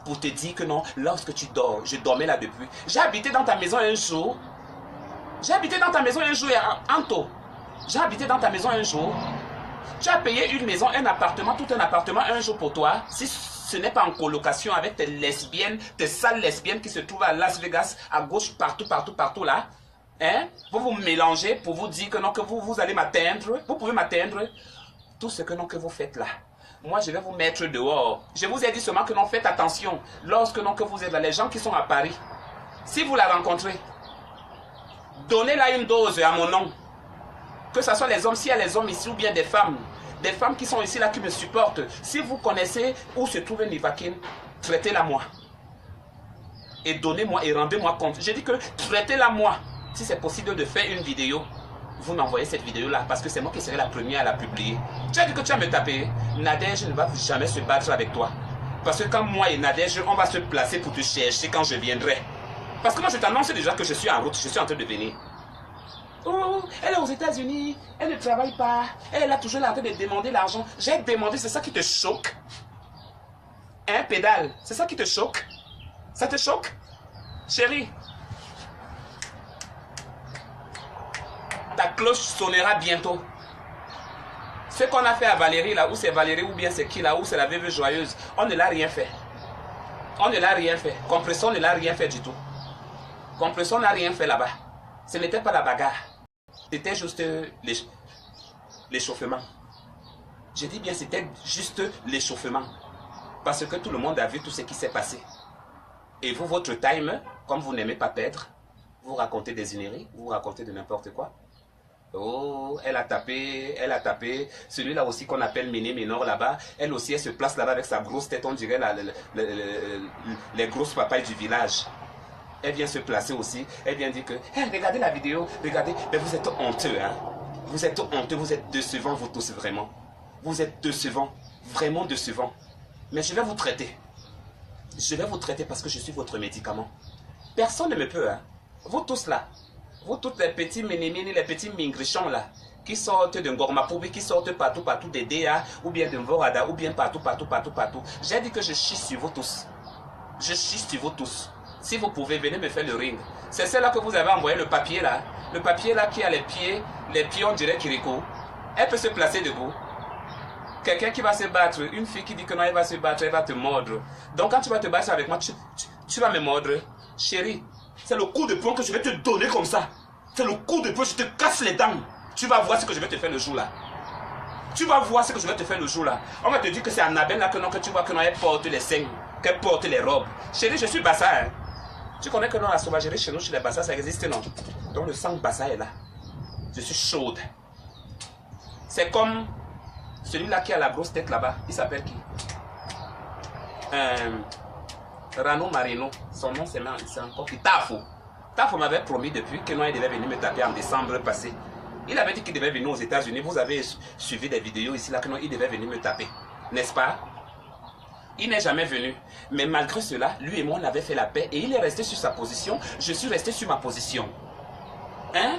pour te dire que non, lorsque tu dors, je dormais là depuis. J'ai habité dans ta maison un jour. J'ai habité dans ta maison un jour, Anto. J'ai habité dans ta maison un jour. Tu as payé une maison, un appartement, tout un appartement un jour pour toi. Si ce n'est pas en colocation avec tes lesbiennes, tes sales lesbiennes qui se trouvent à Las Vegas, à gauche, partout là. Hein? Vous vous mélangez pour vous dire que non, que vous allez m'atteindre. Vous pouvez m'atteindre. Tout ce que non, que vous faites là. Moi, je vais vous mettre dehors. Je vous ai dit seulement que non, faites attention. Lorsque non, que vous êtes là, les gens qui sont à Paris, si vous la rencontrez, donnez-la une dose à mon nom. Que ce soit les hommes, s'il y a les hommes ici ou bien des femmes qui sont ici là, qui me supportent. Si vous connaissez où se trouve Nivakin, traitez-la moi. Et donnez-moi et rendez-moi compte. J'ai dit que traitez-la moi. Si c'est possible de faire une vidéo, vous m'envoyez cette vidéo-là parce que c'est moi qui serai la première à la publier. Tu as dit que tu vas me taper. Nadège ne va jamais se battre avec toi. Parce que quand moi et Nadège, on va se placer pour te chercher quand je viendrai. Parce que moi, je t'annonce déjà que je suis en route, je suis en train de venir. Oh, elle est aux États-Unis, elle ne travaille pas, elle est là toujours là en train de demander l'argent. J'ai demandé, c'est ça qui te choque? Hein, pédale, c'est ça qui te choque? Ça te choque? Chérie, ta cloche sonnera bientôt. Ce qu'on a fait à Valérie là, ou c'est Valérie ou bien c'est qui là, ou c'est la veuve joyeuse, on ne l'a rien fait. On ne l'a rien fait. Compression ne l'a rien fait du tout. Compression n'a rien fait là-bas. Ce n'était pas la bagarre. C'était juste l'échauffement. Je dis bien, c'était juste l'échauffement. Parce que tout le monde a vu tout ce qui s'est passé. Et vous, votre time, comme vous n'aimez pas perdre, vous racontez des uneries, vous racontez de n'importe quoi. Oh, elle a tapé. Celui-là aussi qu'on appelle Méné Ménor là-bas, elle aussi, elle se place là-bas avec sa grosse tête, on dirait les grosses papayes du village. Elle vient se placer aussi. Elle vient dire que, hey, regardez la vidéo, regardez. Mais vous êtes honteux, hein. Vous êtes honteux, vous êtes décevants, vous tous, vraiment. Vous êtes décevants, vraiment décevants. Mais je vais vous traiter. Je vais vous traiter parce que je suis votre médicament. Personne ne me peut, hein. Vous tous là, vous tous les petits ménémini, les petits mingrichons là, qui sortent de Ngormapoubi, qui sortent partout des DA, ou bien de Mvorada, ou bien partout. J'ai dit que je chie sur vous tous. Je chie sur vous tous. Si vous pouvez, venez me faire le ring. C'est celle-là que vous avez envoyé le papier là. Le papier là qui a les pieds on dirait Kiriko. Elle peut se placer debout. Quelqu'un qui va se battre, une fille qui dit que non, elle va se battre, elle va te mordre. Donc quand tu vas te battre avec moi, tu vas me mordre. Chérie, c'est le coup de poing que je vais te donner comme ça. C'est le coup de poing, je te casse les dents. Tu vas voir ce que je vais te faire le jour là. Tu vas voir ce que je vais te faire le jour là. On va te dire que c'est Annabelle là que tu vois que non, elle porte les seins, qu'elle porte les robes. Chérie, je suis Bassa. Hein. Tu connais que non, la sauvagerie chez nous, chez les Bassa, ça existe, non? Donc le sang Bassa est là. Je suis chaude. C'est comme celui-là qui a la grosse tête là-bas. Il s'appelle qui? Rano Marino. Son nom, c'est encore qui? Tafo. Tafo m'avait promis depuis que non, il devait venir me taper en décembre passé. Il avait dit qu'il devait venir aux États-Unis. Vous avez suivi des vidéos ici, là, que non, il devait venir me taper. N'est-ce pas? Il n'est jamais venu. Mais malgré cela, lui et moi, on avait fait la paix et il est resté sur sa position. Je suis resté sur ma position. Hein?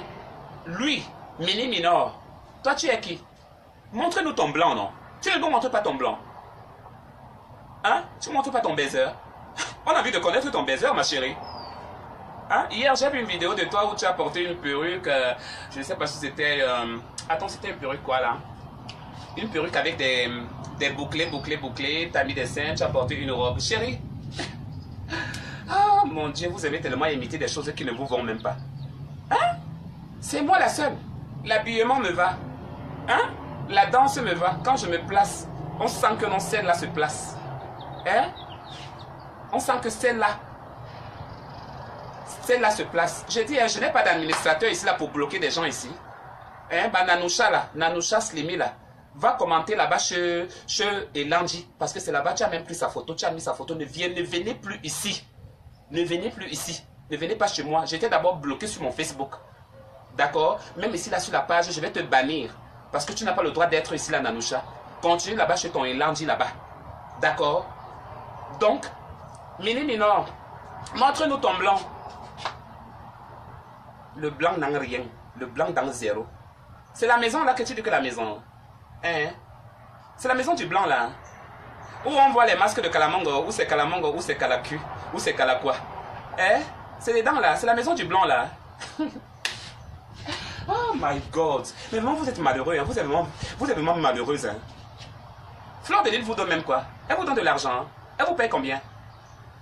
Lui, Mini Minor. Toi, tu es qui? Montre-nous ton blanc, non? Tu ne nous montres pas ton blanc. Hein? Tu ne montres pas ton baiser. On a envie de connaître ton baiser, ma chérie. Hein? Hier, j'ai vu une vidéo de toi où tu as porté une perruque. Je ne sais pas si c'était... Attends, c'était une perruque quoi, là? Une perruque avec des bouclés. Tu as mis des seins, tu as porté une robe. Chérie. Ah, mon Dieu, vous aimez tellement imiter des choses qui ne vous vont même pas. Hein? C'est moi la seule. L'habillement me va. Hein? La danse me va. Quand je me place, on sent que non, celle-là se place. Hein? On sent que celle-là se place. Je dis, je n'ai pas d'administrateur ici là pour bloquer des gens ici. Hein? Bah, Nanoucha là, Nanoucha Slimi là, va commenter là-bas chez Elandji. Parce que c'est là-bas, tu as même pris sa photo, tu as mis sa photo. Ne venez plus ici. Ne venez plus ici. Ne venez pas chez moi. J'étais d'abord bloqué sur mon Facebook. D'accord? Même ici là sur la page, je vais te bannir. Parce que tu n'as pas le droit d'être ici là, Nanoucha. Continue là-bas chez ton Elandji là-bas. D'accord? Donc, Mini Minor, montre-nous ton blanc. Le blanc n'a rien. Le blanc dans zéro. C'est la maison là que tu dis que la maison. Hein? C'est la maison du blanc là. Où on voit les masques de Kalamongo. Où c'est Kalamongo, où c'est Kalaku, où c'est Kalakwa. Hein? C'est les dents là. C'est la maison du blanc là. Oh my God. Mais vraiment vous êtes malheureux. Hein? Vous êtes vraiment malheureuse. Hein? Fleur de Lys vous donne même quoi? Elle vous donne de l'argent. Hein? Elle vous paye combien?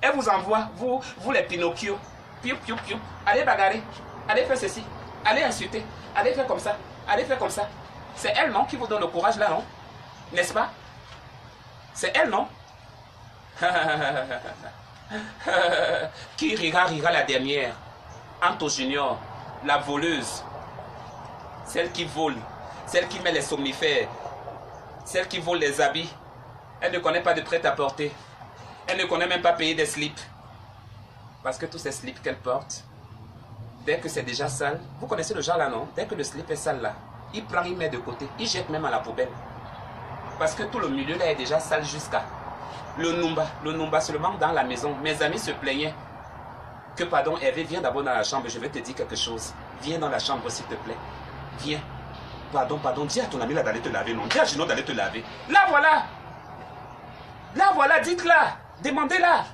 Elle vous envoie, vous les Pinocchio. Piou, piou, piou. Allez bagarrer. Allez faire ceci. Allez insulter. Allez faire comme ça. Allez faire comme ça. C'est elle, non, qui vous donne le courage là, non? N'est-ce pas? C'est elle, non? Qui rira la dernière? Anto Junior, la voleuse. Celle qui vole. Celle qui met les somnifères. Celle qui vole les habits. Elle ne connaît pas de prêt-à-porter. Elle ne connaît même pas payer des slips. Parce que tous ces slips qu'elle porte, dès que c'est déjà sale, vous connaissez le genre là, non? Dès que le slip est sale là, il prend, il met de côté, il jette même à la poubelle. Parce que tout le milieu là est déjà sale jusqu'à le Numba seulement dans la maison. Mes amis se plaignaient que, pardon, Hervé, viens d'abord dans la chambre, je vais te dire quelque chose. Viens dans la chambre s'il te plaît. Viens. Pardon, dis à ton ami là d'aller te laver, non? Dis à Gino d'aller te laver. Là voilà, dites-la. Demandez-la.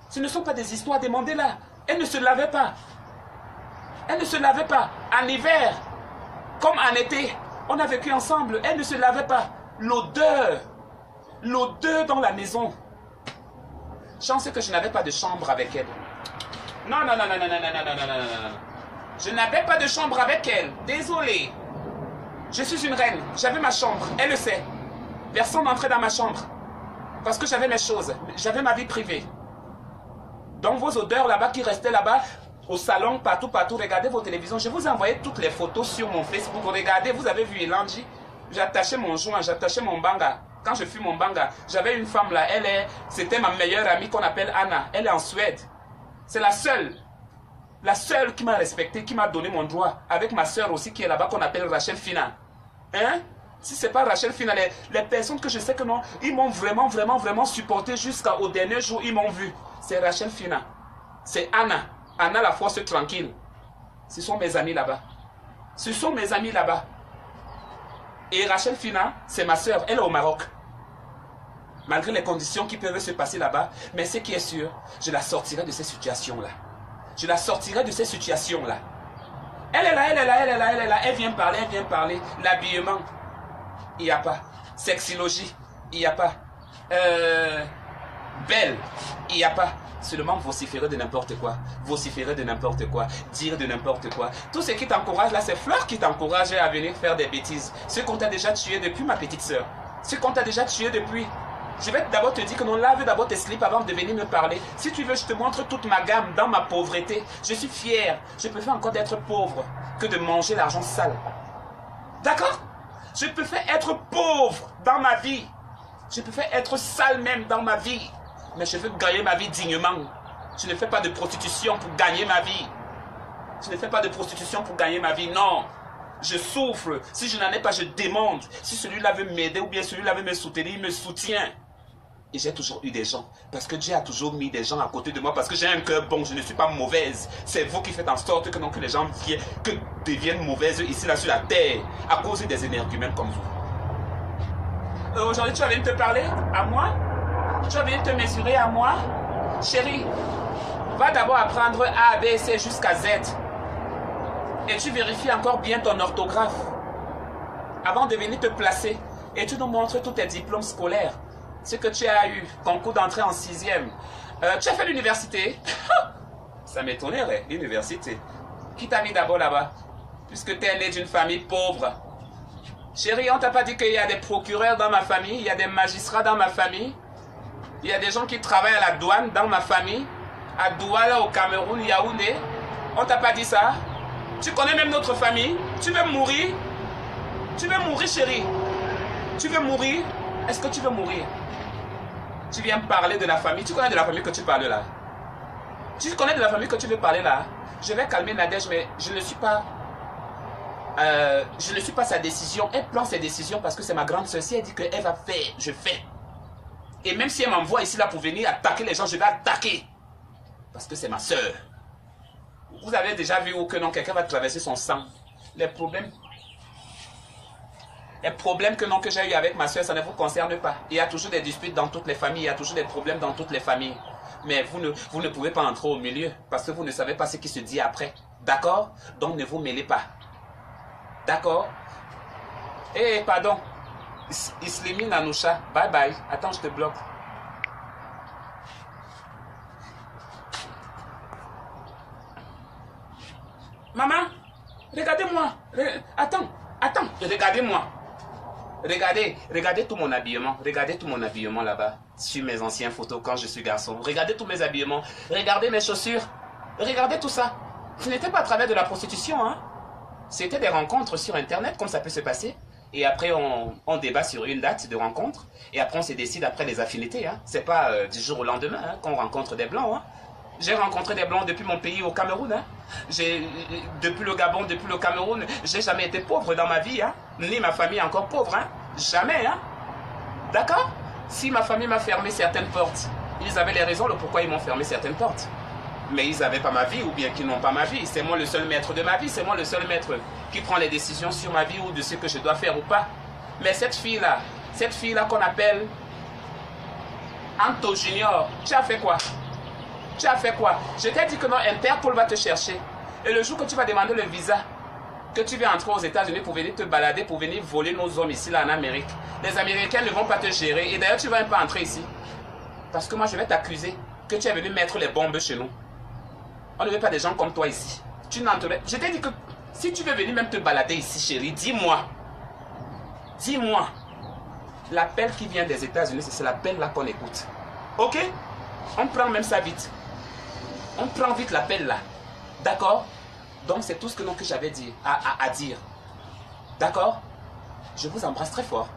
Ce ne sont pas des histoires, demandez-la. Elle ne se lavait pas. Elle ne se lavait pas. En hiver, comme en été, on a vécu ensemble. Elle ne se lavait pas. L'odeur dans la maison. Chance que je n'avais pas de chambre avec elle. Non. Je n'avais pas de chambre avec elle. Désolé. Je suis une reine. J'avais ma chambre. Elle le sait. Personne n'entrait dans ma chambre. Parce que j'avais mes choses. J'avais ma vie privée. Donc vos odeurs là-bas qui restaient là-bas, au salon, partout, regardez vos télévisions. Je vous ai envoyé toutes les photos sur mon Facebook. Regardez, vous avez vu Elandji. J'attachais mon joint, j'attachais mon banga. Quand je fume mon banga, j'avais une femme là, c'était ma meilleure amie qu'on appelle Anna. Elle est en Suède. C'est la seule qui m'a respecté, qui m'a donné mon droit. Avec ma soeur aussi qui est là-bas qu'on appelle Rachel Fina. Hein? Si c'est pas Rachel Fina, les personnes que je sais que non, ils m'ont vraiment supporté jusqu'au dernier jour, ils m'ont vu. C'est Rachel Fina. C'est Anna. Anna la force tranquille. Ce sont mes amis là-bas. Et Rachel Fina, c'est ma soeur, elle est au Maroc. Malgré les conditions qui peuvent se passer là-bas, mais ce qui est sûr, je la sortirai de ces situations-là. Elle est là, elle vient parler. L'habillement, il n'y a pas. Sexilogie, il n'y a pas. Belle, il n'y a pas. Seulement vociférer de n'importe quoi. Dire de n'importe quoi. Tout ce qui t'encourage là, c'est Fleur qui t'encourage à venir faire des bêtises. Ce qu'on t'a déjà tué depuis, ma petite soeur. Je vais d'abord te dire que non, lave d'abord tes slips avant de venir me parler. Si tu veux, je te montre toute ma gamme dans ma pauvreté. Je suis fier. Je préfère encore d'être pauvre que de manger l'argent sale. D'accord? Je préfère être pauvre dans ma vie. Je préfère être sale même dans ma vie. Mais je veux gagner ma vie dignement. Je ne fais pas de prostitution pour gagner ma vie. Non. Je souffre. Si je n'en ai pas, je demande. Si celui-là veut m'aider ou bien celui-là veut me soutenir, il me soutient. Et j'ai toujours eu des gens. Parce que Dieu a toujours mis des gens à côté de moi. Parce que j'ai un cœur bon. Je ne suis pas mauvaise. C'est vous qui faites en sorte que, donc, les gens deviennent mauvaises ici, là, sur la terre. À cause des énergumènes comme vous. Aujourd'hui, tu vas venir te parler à moi? Tu vas venir te mesurer à moi? Chérie, va d'abord apprendre A, B, C jusqu'à Z. Et tu vérifies encore bien ton orthographe. Avant de venir te placer. Et tu nous montres tous tes diplômes scolaires. Ce que tu as eu, concours d'entrée en 6e. Tu as fait l'université? Ça m'étonnerait, l'université. Qui t'a mis d'abord là-bas? Puisque tu es né d'une famille pauvre. Chérie, on t'a pas dit qu'il y a des procureurs dans ma famille, il y a des magistrats dans ma famille, il y a des gens qui travaillent à la douane dans ma famille, à Douala au Cameroun, Yaoundé. On t'a pas dit ça? Tu connais même notre famille? Tu veux mourir? Tu veux mourir, chérie? Tu veux mourir? Est-ce que tu veux mourir? Tu viens me parler de la famille. Tu connais de la famille que tu parles là? Tu connais de la famille que tu veux parler là? Je vais calmer Nadège, mais je ne suis pas sa décision. Elle prend ses décisions parce que c'est ma grande sœur. Si elle dit qu'elle va faire, je fais. Et même si elle m'envoie ici là pour venir attaquer les gens, je vais attaquer. Parce que c'est ma sœur. Vous avez déjà vu où que non, quelqu'un va traverser son sang. Les problèmes que j'ai eu avec ma soeur, ça ne vous concerne pas. Il y a toujours des disputes dans toutes les familles, il y a toujours des problèmes dans toutes les familles. Mais vous ne pouvez pas entrer au milieu parce que vous ne savez pas ce qui se dit après. D'accord? Donc ne vous mêlez pas. D'accord? Eh, pardon. Islimi Nanoucha, bye bye. Attends, je te bloque. Maman, regardez-moi. Attends, regardez-moi. Regardez tout mon habillement. Regardez tout mon habillement là-bas. Sur mes anciennes photos quand je suis garçon. Regardez tous mes habillements. Regardez mes chaussures. Regardez tout ça. Ce n'était pas à travers de la prostitution, hein. C'était des rencontres sur Internet, comme ça peut se passer. Et après, on débat sur une date de rencontre. Et après, on se décide après les affinités. Hein. C'est pas du jour au lendemain hein, qu'on rencontre des Blancs. Hein. J'ai rencontré des Blancs depuis mon pays au Cameroun. Hein. Depuis le Gabon, depuis le Cameroun, j'ai jamais été pauvre dans ma vie. Hein. Ni ma famille encore pauvre. Hein. Jamais. Hein. D'accord? Si ma famille m'a fermé certaines portes, ils avaient les raisons le pourquoi ils m'ont fermé certaines portes. Mais ils n'avaient pas ma vie ou bien qu'ils n'ont pas ma vie. C'est moi le seul maître de ma vie. C'est moi le seul maître qui prend les décisions sur ma vie ou de ce que je dois faire ou pas. Mais cette fille-là qu'on appelle Anto Junior, tu as fait quoi? Tu as fait quoi? Je t'ai dit que non, Interpol va te chercher. Et le jour que tu vas demander le visa, que tu viens entrer aux États-Unis pour venir te balader, pour venir voler nos hommes ici, là, en Amérique, les Américains ne vont pas te gérer. Et d'ailleurs, tu ne vas même pas entrer ici. Parce que moi, je vais t'accuser que tu es venu mettre les bombes chez nous. On ne veut pas des gens comme toi ici. Tu n'entrerais. Je t'ai dit que si tu veux venir même te balader ici, chérie, dis-moi. Dis-moi. L'appel qui vient des États-Unis, c'est l'appel là qu'on écoute. Ok? On prend même ça vite. On prend vite l'appel là. D'accord? Donc c'est tout ce que j'avais dit à dire. D'accord? Je vous embrasse très fort.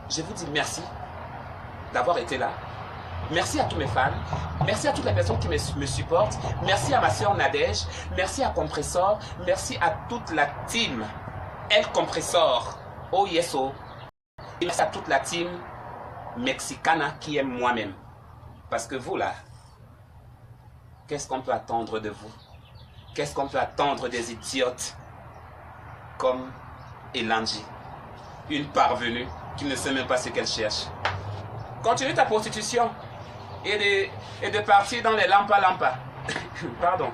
Je vous dis merci d'avoir été là. Merci à tous mes fans. Merci à toutes les personnes qui me supportent. Merci à ma soeur Nadège. Merci à Compressor. Merci à toute la team El Compressor. Oh yes oh. Et merci à toute la team Mexicana qui aime moi-même. Parce que vous là, qu'est-ce qu'on peut attendre de vous? Qu'est-ce qu'on peut attendre des idiotes comme Elanji? Une parvenue qui ne sait même pas ce qu'elle cherche. Continue ta prostitution et de partir dans les lampa. Pardon.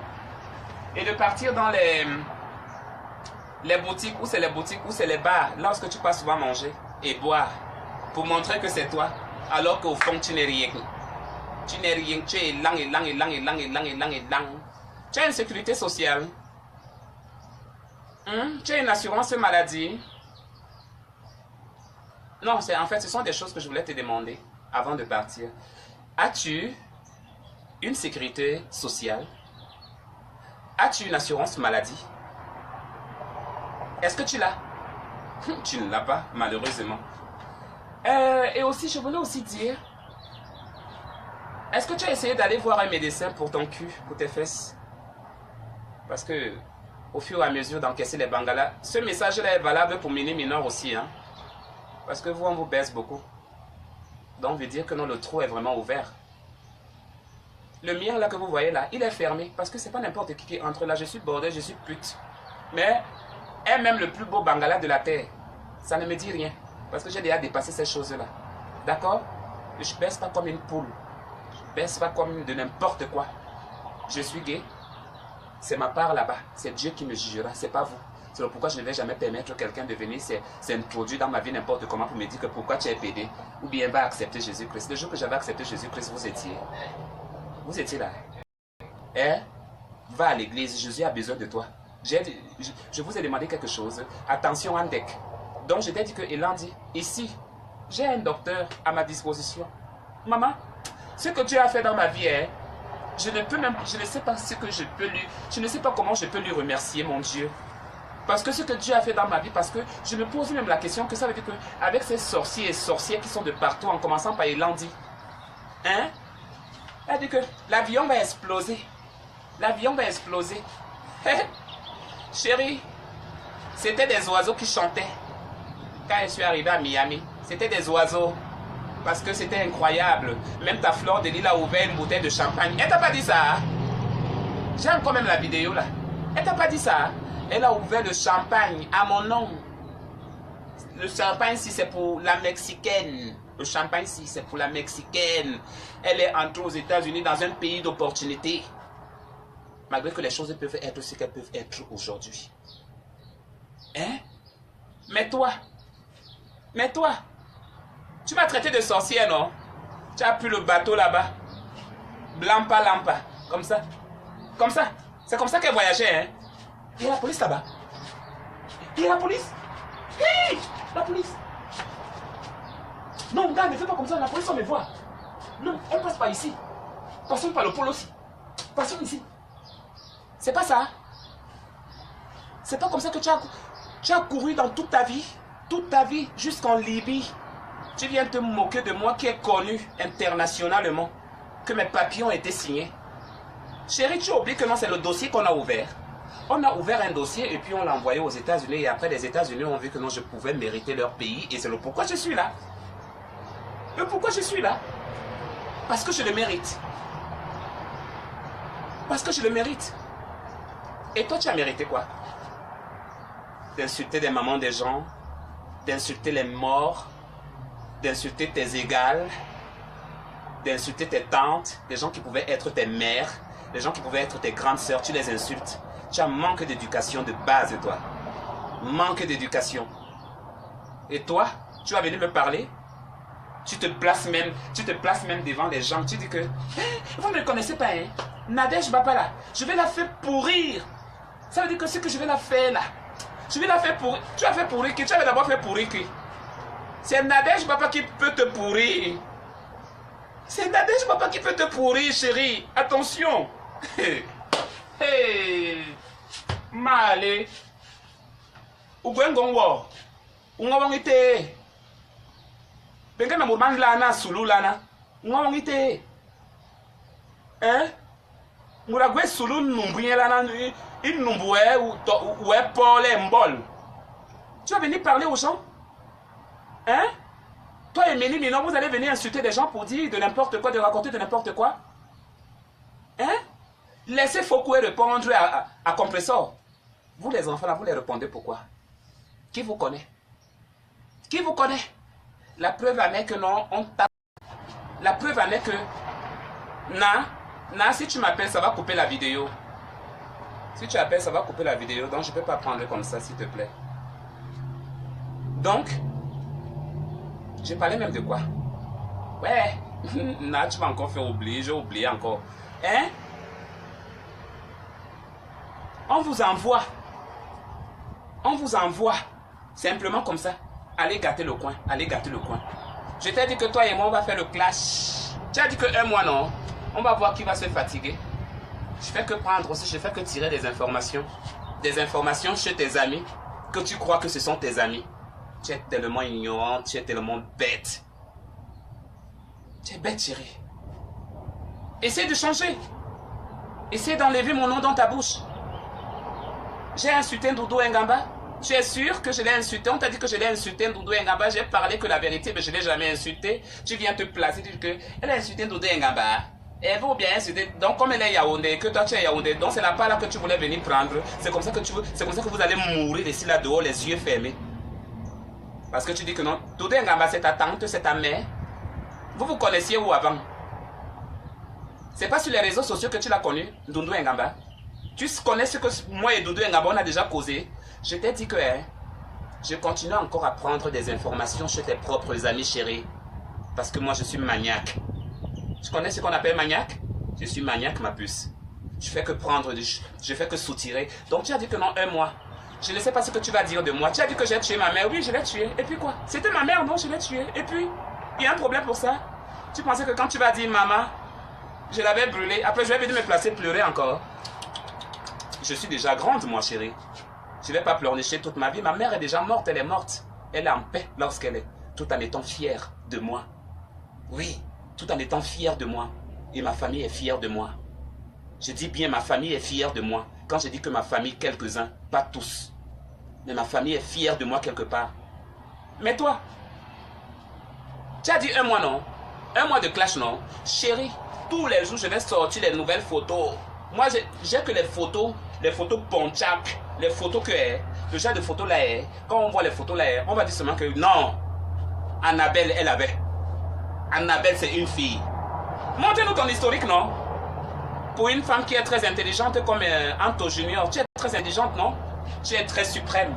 Et de partir dans les boutiques, où c'est les boutiques, où c'est les bars, là où tu passes souvent manger et boire, pour montrer que c'est toi, alors qu'au fond tu n'es rien. Tu n'es rien, tu es lang. Tu as une sécurité sociale. Tu as une assurance maladie. Non, en fait, ce sont des choses que je voulais te demander avant de partir. As-tu une sécurité sociale? As-tu une assurance maladie? Est-ce que tu l'as? Tu ne l'as pas, malheureusement. Et aussi, je voulais aussi dire, est-ce que tu as essayé d'aller voir un médecin pour ton cul, pour tes fesses? Parce que, au fur et à mesure d'encaisser les bangalas, ce message-là est valable pour mini mineurs aussi, hein? Parce que vous, on vous baisse beaucoup. Donc, veut dire que non, le trou est vraiment ouvert. Le mien, là, que vous voyez là, il est fermé. Parce que c'est pas n'importe qui entre là. Je suis bordel, je suis pute. Mais, elle-même le plus beau bangala de la terre, ça ne me dit rien. Parce que j'ai déjà dépassé ces choses-là. D'accord? Je ne baisse pas comme une poule. Je ne baisse pas comme de n'importe quoi. Je suis gay. C'est ma part là-bas. C'est Dieu qui me jugera. C'est pas vous. C'est pourquoi je ne vais jamais permettre à quelqu'un de venir s'introduire dans ma vie n'importe comment pour me dire que pourquoi tu es pédé. Ou bien va accepter Jésus-Christ. Le jour que j'avais accepté Jésus-Christ, vous étiez. Vous étiez là. Eh? Va à l'église. Jésus a besoin de toi. Je vous ai demandé quelque chose. Attention, Andek. Donc je t'ai dit que Elan dit, ici, j'ai un docteur à ma disposition. Maman, ce que Dieu a fait dans ma vie, hein, je ne sais pas ce que je peux lui, je ne sais pas comment je peux lui remercier, mon Dieu. Parce que ce que Dieu a fait dans ma vie, parce que je me pose même la question que ça veut dire qu'avec ces sorciers et sorcières qui sont de partout, en commençant par Elandi, hein, elle dit que l'avion va exploser. L'avion va exploser. Chérie, c'était des oiseaux qui chantaient. Quand je suis arrivé à Miami, c'était des oiseaux. Parce que c'était incroyable. Même ta fleur de lys a ouvert une bouteille de champagne. Elle t'a pas dit ça? J'ai encore même la vidéo là. Elle t'a pas dit ça? Elle a ouvert le champagne à mon nom. Le champagne, si c'est pour la Mexicaine. Le champagne, si c'est pour la Mexicaine. Elle est entrée aux États-Unis dans un pays d'opportunité. Malgré que les choses peuvent être ce qu'elles peuvent être aujourd'hui. Hein? Mais toi, tu m'as traité de sorcière, non? Tu as pris le bateau là-bas. Blampa, lampa. Comme ça. Comme ça. C'est comme ça qu'elle voyageait, hein? Il y a la police là-bas. Il y a la police. Hey, la police. Non, gars, ne fais pas comme ça. La police, on me voit. Non, elle passe pas ici. Passons par le pôle aussi. Passons ici. C'est pas ça. C'est pas comme ça que tu as couru dans toute ta vie, jusqu'en Libye. Tu viens te moquer de moi qui est connu internationalement, que mes papiers ont été signés. Chérie, tu oublies que non, c'est le dossier qu'on a ouvert. On a ouvert un dossier et puis on l'a envoyé aux États-Unis. Et après, les États-Unis ont vu que non, je pouvais mériter leur pays. Et c'est le pourquoi je suis là. Le pourquoi je suis là. Parce que je le mérite. Parce que je le mérite. Et toi, tu as mérité quoi? D'insulter des mamans des gens, d'insulter les morts, d'insulter tes égales, d'insulter tes tantes, des gens qui pouvaient être tes mères, des gens qui pouvaient être tes grandes sœurs, tu les insultes. Tu as manque d'éducation de base, toi. Manque d'éducation. Et toi, tu vas venir me parler? Tu te places même devant les gens. Tu dis que, vous ne me connaissez pas, hein? Nadège Bapala, je vais la faire pourrir. Ça veut dire que ce que je vais la faire là, je vais la faire pourrir. Tu as fait pourrir qui? Tu avais d'abord fait pourrir qui? C'est Nadège Papa qui peut te pourrir. C'est Nadège Papa qui peut te pourrir, chérie. Attention. Hey. Male. Ugwengongo. Ungawangite. Benga na murman lana sulu lana. Ungawangite. Hein? Muragwe sulu numbuye lana. Il numbuye ou est Paul et Mbol. Tu vas venir parler aux gens? Hein? Toi et Mélie Minon, vous allez venir insulter des gens pour dire de n'importe quoi, de raconter de n'importe quoi? Hein? Laissez Foucault répondre à Compressor. Vous les enfants là, vous les répondez pourquoi? Qui vous connaît? Qui vous connaît? La preuve en est que non, on tape. La preuve en est que si tu m'appelles, ça va couper la vidéo. Si tu appelles, ça va couper la vidéo. Donc je ne peux pas prendre comme ça, s'il te plaît. Donc, j'ai parlé même de quoi? Ouais, là, tu vas encore faire oublier, j'ai oublié encore. Hein? On vous envoie, simplement comme ça. Allez gâter le coin, allez gâter le coin. Je t'ai dit que toi et moi, on va faire le clash. Tu as dit que un mois, non? On va voir qui va se fatiguer. Je fais que prendre aussi, je fais que tirer des informations. Des informations chez tes amis, que tu crois que ce sont tes amis. Tu es tellement ignorante, tu es tellement bête. Tu es bête, chérie. Essaie de changer. Essaie d'enlever mon nom dans ta bouche. J'ai insulté Doudou Ngamba. Tu es sûr que je l'ai insulté? On t'a dit que je l'ai insulté, Doudou Ngaba. J'ai parlé que la vérité, mais je ne l'ai jamais insulté. Tu viens te placer, tu dis que elle a insulté Doudou Ngaba. Elle vaut bien insulter. Donc, comme elle est Yaoundé, que toi tu es Yaoundé, donc c'est la part là que tu voulais venir prendre. C'est comme ça que c'est comme ça que vous allez mourir ici là dehors, les yeux fermés. Parce que tu dis que non. Doudou Ngaba, c'est ta tante, c'est ta mère. Vous vous connaissiez où avant? C'est pas sur les réseaux sociaux que tu l'as connu, Doudou Ngaba. Tu connais ce que moi et Doudou Ngaba on a déjà causé. Je t'ai dit que je continue encore à prendre des informations chez tes propres amis chéris. Parce que moi je suis maniaque. Tu connais ce qu'on appelle maniaque? Je suis maniaque, ma puce. Je fais que prendre, je fais que soutirer. Donc tu as dit que non, un mois. Je ne sais pas ce que tu vas dire de moi. Tu as dit que j'ai tué ma mère. Oui, je l'ai tuée. Et puis quoi? C'était ma mère, non, je l'ai tuée. Et puis, il y a un problème pour ça. Tu pensais que quand tu vas dire maman, je l'avais brûlée. Après, je vais venir me placer, pleurer encore. Je suis déjà grande, moi, chérie. Je ne vais pas pleurnicher toute ma vie. Ma mère est déjà morte, elle est morte. Elle est en paix lorsqu'elle est, tout en étant fière de moi. Oui, tout en étant fière de moi. Et ma famille est fière de moi. Je dis bien ma famille est fière de moi. Quand je dis que ma famille, quelques-uns, pas tous. Mais ma famille est fière de moi quelque part. Mais toi, tu as dit un mois, non? Un mois de clash, non? Chérie, tous les jours, je vais sortir les nouvelles photos. Moi, j'ai que les photos Pontiac, les photos que le genre de photos là, quand on voit les photos là, on va dire seulement que non, Annabelle, elle avait. Annabelle, c'est une fille. Montre-nous ton historique, non? Pour une femme qui est très intelligente comme Anto Junior, tu es très intelligente, non? Tu es très suprême.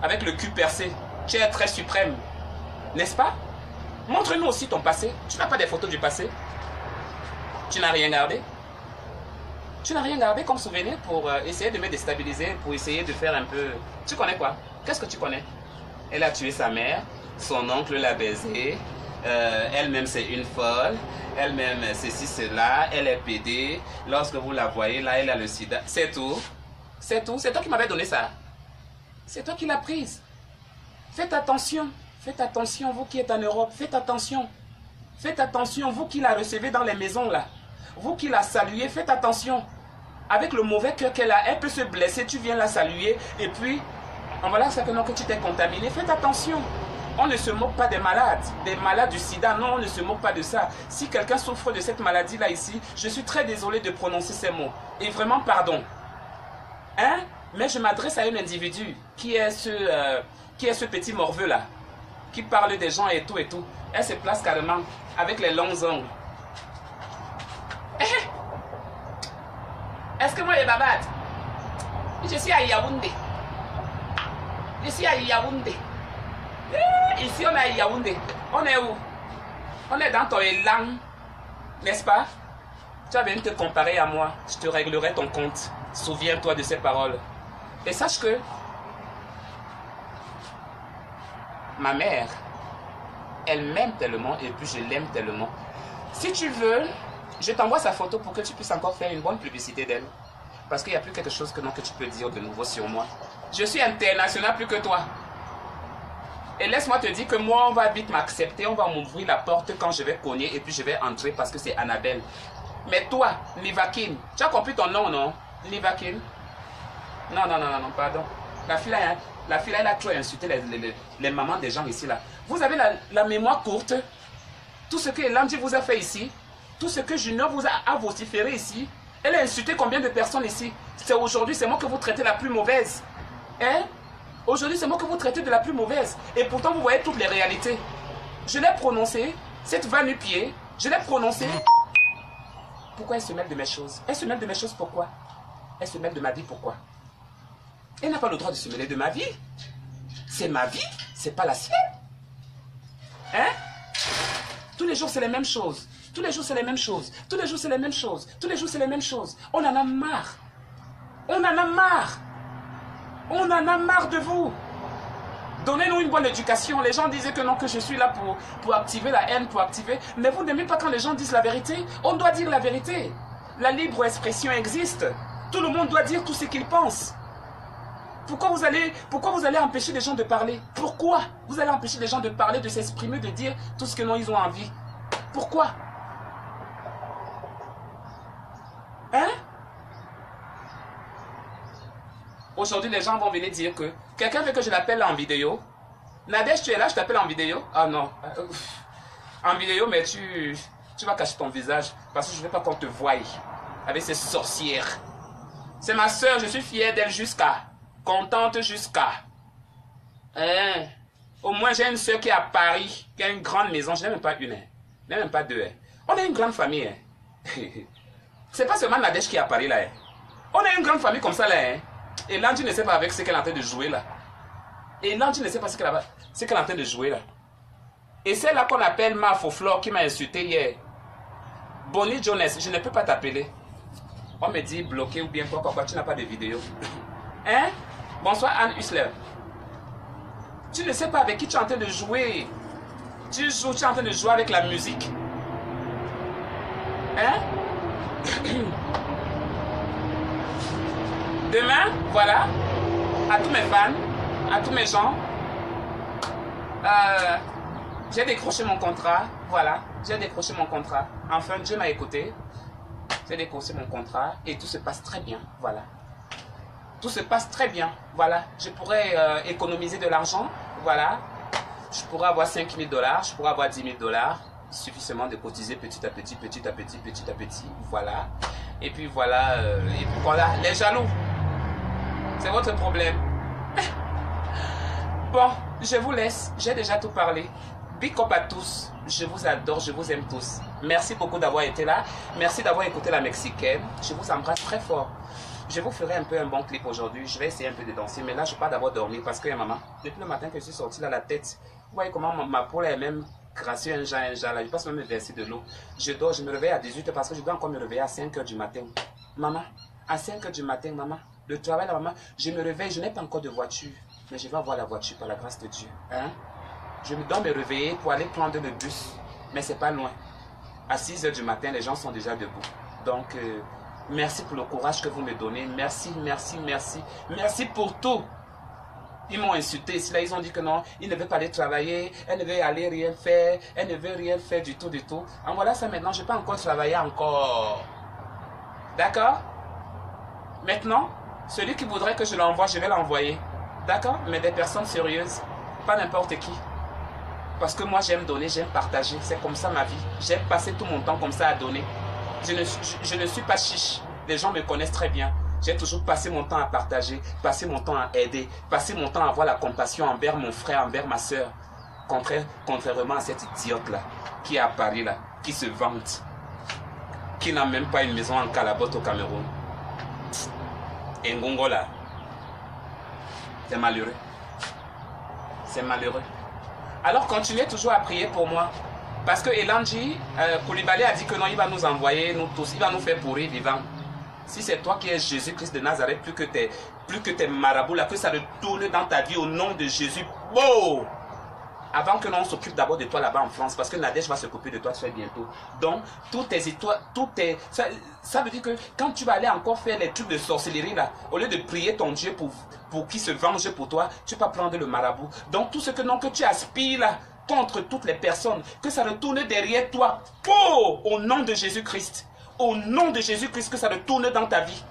Avec le cul percé, tu es très suprême. N'est-ce pas? Montre-nous aussi ton passé. Tu n'as pas des photos du passé? Tu n'as rien gardé? Tu n'as rien gardé comme souvenir pour essayer de me déstabiliser, pour essayer de faire un peu... Tu connais quoi? Qu'est-ce que tu connais? Elle a tué sa mère, son oncle l'a baisée, elle-même c'est une folle, elle-même ceci, cela, elle est pédée. Lorsque vous la voyez là, elle a le sida. C'est tout. C'est tout. C'est toi qui m'avais donné ça. C'est toi qui l'as prise. Faites attention. Faites attention, vous qui êtes en Europe. Faites attention. Faites attention, vous qui la recevez dans les maisons là. Vous qui la saluez, faites attention. Avec le mauvais cœur qu'elle a, elle peut se blesser. Tu viens la saluer et puis, voilà, c'est que tu t'es contaminé. Faites attention. On ne se moque pas des malades du sida. Non, on ne se moque pas de ça. Si quelqu'un souffre de cette maladie-là ici, je suis très désolé de prononcer ces mots. Et vraiment, pardon. Hein? Mais je m'adresse à un individu qui est ce petit morveux-là, qui parle des gens et tout et tout. Elle se place carrément avec les longs ongles. Est-ce que moi, les babades? Je suis à Yaoundé. Je suis à Yaoundé. Ici, on est à Yaoundé. On est où? On est dans ton élan, n'est-ce pas? Tu vas venir te comparer à moi. Je te réglerai ton compte. Souviens-toi de ces paroles. Et sache que ma mère, elle m'aime tellement et puis je l'aime tellement. Si tu veux, je t'envoie sa photo pour que tu puisses encore faire une bonne publicité d'elle. Parce qu'il n'y a plus quelque chose que tu peux dire de nouveau sur moi. Je suis international plus que toi. Et laisse-moi te dire que moi, on va vite m'accepter, on va m'ouvrir la porte quand je vais cogner et puis je vais entrer parce que c'est Annabelle. Mais toi, Livakin, tu as compris ton nom, non? Livakin? Non, pardon. La fille, elle a trop insulté les mamans des gens ici, là. Vous avez la mémoire courte. Tout ce que Elandji vous a fait ici, tout ce que Junior vous a vociféré ici, elle a insulté combien de personnes ici? C'est aujourd'hui, c'est moi que vous traitez la plus mauvaise. Hein? Aujourd'hui, c'est moi que vous traitez de la plus mauvaise. Et pourtant, vous voyez toutes les réalités. Je l'ai prononcé, cette va-nu-pied, je l'ai prononcé. Pourquoi elle se mêle de mes choses? Elle se mêle de mes choses pourquoi? Elle se mêle de ma vie pourquoi? Elle n'a pas le droit de se mêler de ma vie. C'est ma vie, c'est pas la sienne. Hein? Tous les jours, c'est les mêmes choses. Tous les jours, c'est les mêmes choses. Tous les jours, c'est les mêmes choses. Tous les jours, c'est les mêmes choses. On en a marre. On en a marre. On en a marre de vous. Donnez-nous une bonne éducation. Les gens disaient que non, que je suis là pour activer la haine, pour activer. Mais vous n'aimez pas quand les gens disent la vérité. On doit dire la vérité. La libre expression existe. Tout le monde doit dire tout ce qu'il pense. Pourquoi vous allez empêcher les gens de parler? Pourquoi vous allez empêcher les gens de parler, de s'exprimer, de dire tout ce que non, ils ont envie? Pourquoi? Hein? Aujourd'hui, les gens vont venir dire que quelqu'un veut que je l'appelle en vidéo. Nadège, tu es là, je t'appelle en vidéo. Ah non. En vidéo, mais tu vas cacher ton visage. Parce que je ne veux pas qu'on te voie avec ces sorcières. C'est ma soeur, je suis fière d'elle jusqu'à. Contente jusqu'à. Hein? Au moins, j'ai une soeur qui est à Paris, qui a une grande maison. Je n'ai même pas une, hein. Je n'ai même pas deux. Hein. On est une grande famille. Hein. C'est pas seulement Nadège qui est à Paris là. Hein. On est une grande famille comme ça là. Hein. Et Landy ne sait pas avec ce qu'elle est en train de jouer là. Et Landy ne sait pas ce qu'elle est en train de jouer là. Et c'est là qu'on appelle ma Foflore qui m'a insulté hier. Bonnie Jones, je ne peux pas t'appeler. On me dit bloqué ou bien quoi, tu n'as pas de vidéo. Hein? Bonsoir Anne Hussler. Tu ne sais pas avec qui tu es en train de jouer. Tu es en train de jouer avec la musique. Hein? Demain, voilà, à tous mes fans, à tous mes gens, j'ai décroché mon contrat, voilà, j'ai décroché mon contrat. Enfin, Dieu m'a écouté, j'ai décroché mon contrat et tout se passe très bien, voilà. Tout se passe très bien, voilà. Je pourrais économiser de l'argent, voilà. Je pourrais avoir 5 000 $, je pourrais avoir 10 000 $, suffisamment de cotiser petit à petit, voilà. Et puis voilà, les jaloux. C'est votre problème. Bon, je vous laisse. J'ai déjà tout parlé. Big up à tous. Je vous adore, je vous aime tous. Merci beaucoup d'avoir été là. Merci d'avoir écouté la Mexicaine. Je vous embrasse très fort. Je vous ferai un peu un bon clip aujourd'hui. Je vais essayer un peu de danser. Mais là, je ne vais pas d'abord dormir parce que, maman, depuis le matin que je suis sorti là, la tête, vous voyez comment ma peau est même grassée un jas là. Je passe même me verser de l'eau. Je dors, je me réveille à 18h parce que je dois encore me réveiller à 5h du matin. Maman, à 5h du matin, maman. Le travail, la maman, je me réveille, je n'ai pas encore de voiture, mais je vais avoir la voiture par la grâce de Dieu. Hein? Je dois me réveiller pour aller prendre le bus, mais c'est pas loin. À 6h du matin, les gens sont déjà debout. Donc, merci pour le courage que vous me donnez. Merci, merci, merci. Merci pour tout. Ils m'ont insulté. Ici, là, ils ont dit que non, ils ne veulent pas aller travailler, elle ne veut aller rien faire, elle ne veut rien faire du tout, du tout. En voilà ça maintenant, je ne vais pas encore travailler encore. D'accord? Maintenant, celui qui voudrait que je l'envoie, je vais l'envoyer. D'accord? Mais des personnes sérieuses. Pas n'importe qui. Parce que moi, j'aime donner, j'aime partager. C'est comme ça ma vie. J'aime passer tout mon temps comme ça à donner. Je ne suis pas chiche. Les gens me connaissent très bien. J'ai toujours passé mon temps à partager, passé mon temps à aider, passé mon temps à avoir la compassion envers mon frère, envers ma soeur. Contrairement à cette idiote-là, qui est à Paris, là, qui se vante, qui n'a même pas une maison en Calabote au Cameroun. Et Ngongo là, c'est malheureux. C'est malheureux. Alors continuez toujours à prier pour moi. Parce que Elandji, Koulibaly a dit que non, il va nous envoyer, nous tous, il va nous faire pourrir vivants. Si c'est toi qui es Jésus-Christ de Nazareth, plus que tes marabouts là, que ça retourne dans ta vie au nom de Jésus. Bon! Avant que l'on s'occupe d'abord de toi là-bas en France, parce que Nadège va s'occuper de toi très bientôt. Donc, toutes tes histoires, ça veut dire que quand tu vas aller encore faire les trucs de sorcellerie là, au lieu de prier ton Dieu pour qu'il se venge pour toi, tu vas prendre le marabout. Donc, tout ce que tu aspires là, contre toutes les personnes, que ça retourne derrière toi, oh, au nom de Jésus-Christ. Au nom de Jésus-Christ, que ça retourne dans ta vie.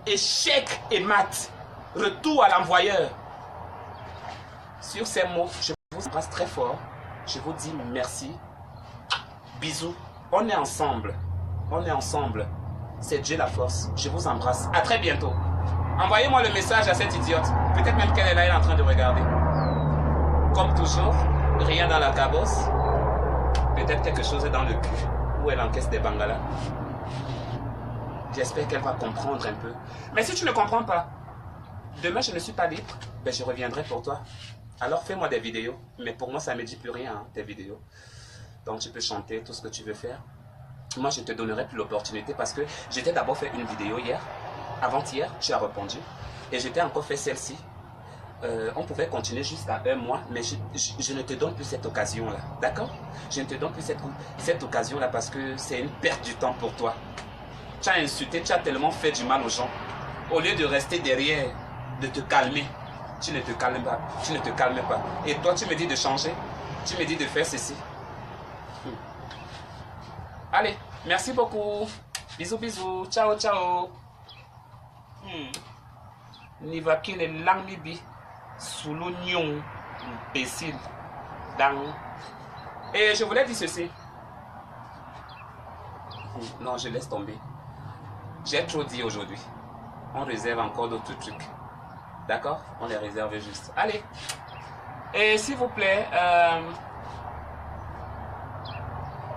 Échec et mat. Retour à l'envoyeur. Sur ces mots, je vous embrasse très fort. Je vous dis merci. Bisous. On est ensemble. On est ensemble. C'est Dieu la force. Je vous embrasse. À très bientôt. Envoyez-moi le message à cette idiote. Peut-être même qu'elle est là, elle est en train de regarder. Comme toujours, rien dans la cabosse. Peut-être quelque chose est dans le cul. Où elle encaisse des bangalas. J'espère qu'elle va comprendre un peu. Mais si tu ne comprends pas, demain je ne suis pas libre, ben je reviendrai pour toi. Alors fais-moi des vidéos. Mais pour moi, ça ne me dit plus rien, hein, tes vidéos. Donc tu peux chanter tout ce que tu veux faire. Moi, je ne te donnerai plus l'opportunité parce que j'étais d'abord fait une vidéo hier. Avant-hier, tu as répondu. Et j'étais encore fait celle-ci. On pouvait continuer jusqu'à 1 mois, mais je ne te donne plus cette occasion-là. D'accord? Je ne te donne plus cette occasion-là parce que c'est une perte du temps pour toi. Tu as insulté, tu as tellement fait du mal aux gens. Au lieu de rester derrière, de te calmer, tu ne te calmes pas. Tu ne te calmes pas. Et toi, tu me dis de changer. Tu me dis de faire ceci. Allez, merci beaucoup. Bisous, bisous. Ciao, ciao. Nivaki les langmibi. Sous l'oignon. Imbécile. Dans. Et je voulais dire ceci. Non, je laisse tomber. J'ai trop dit aujourd'hui. On réserve encore d'autres trucs. D'accord? On les réserve juste. Allez. Et s'il vous plaît,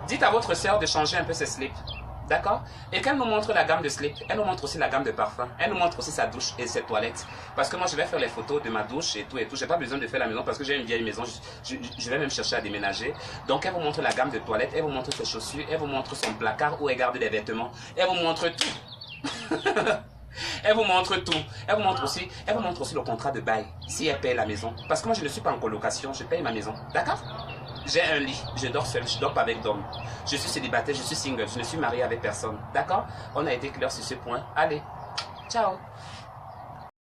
dites à votre sœur de changer un peu ses slips. D'accord? Et qu'elle nous montre la gamme de slips. Elle nous montre aussi la gamme de parfums. Elle nous montre aussi sa douche et ses toilettes. Parce que moi, je vais faire les photos de ma douche et tout et tout. J'ai pas besoin de faire la maison parce que j'ai une vieille maison. Je vais même chercher à déménager. Donc, elle vous montre la gamme de toilettes. Elle vous montre ses chaussures. Elle vous montre son placard où elle garde des vêtements. Elle vous montre tout. Elle vous montre tout. Elle vous montre aussi le contrat de bail. Si elle paye la maison. Parce que moi, je ne suis pas en colocation. Je paye ma maison. D'accord? J'ai un lit, je dors seul, je dors pas avec d'homme. Je suis célibataire, je suis single, je ne suis marié avec personne. D'accord? On a été clair sur ce point. Allez, ciao.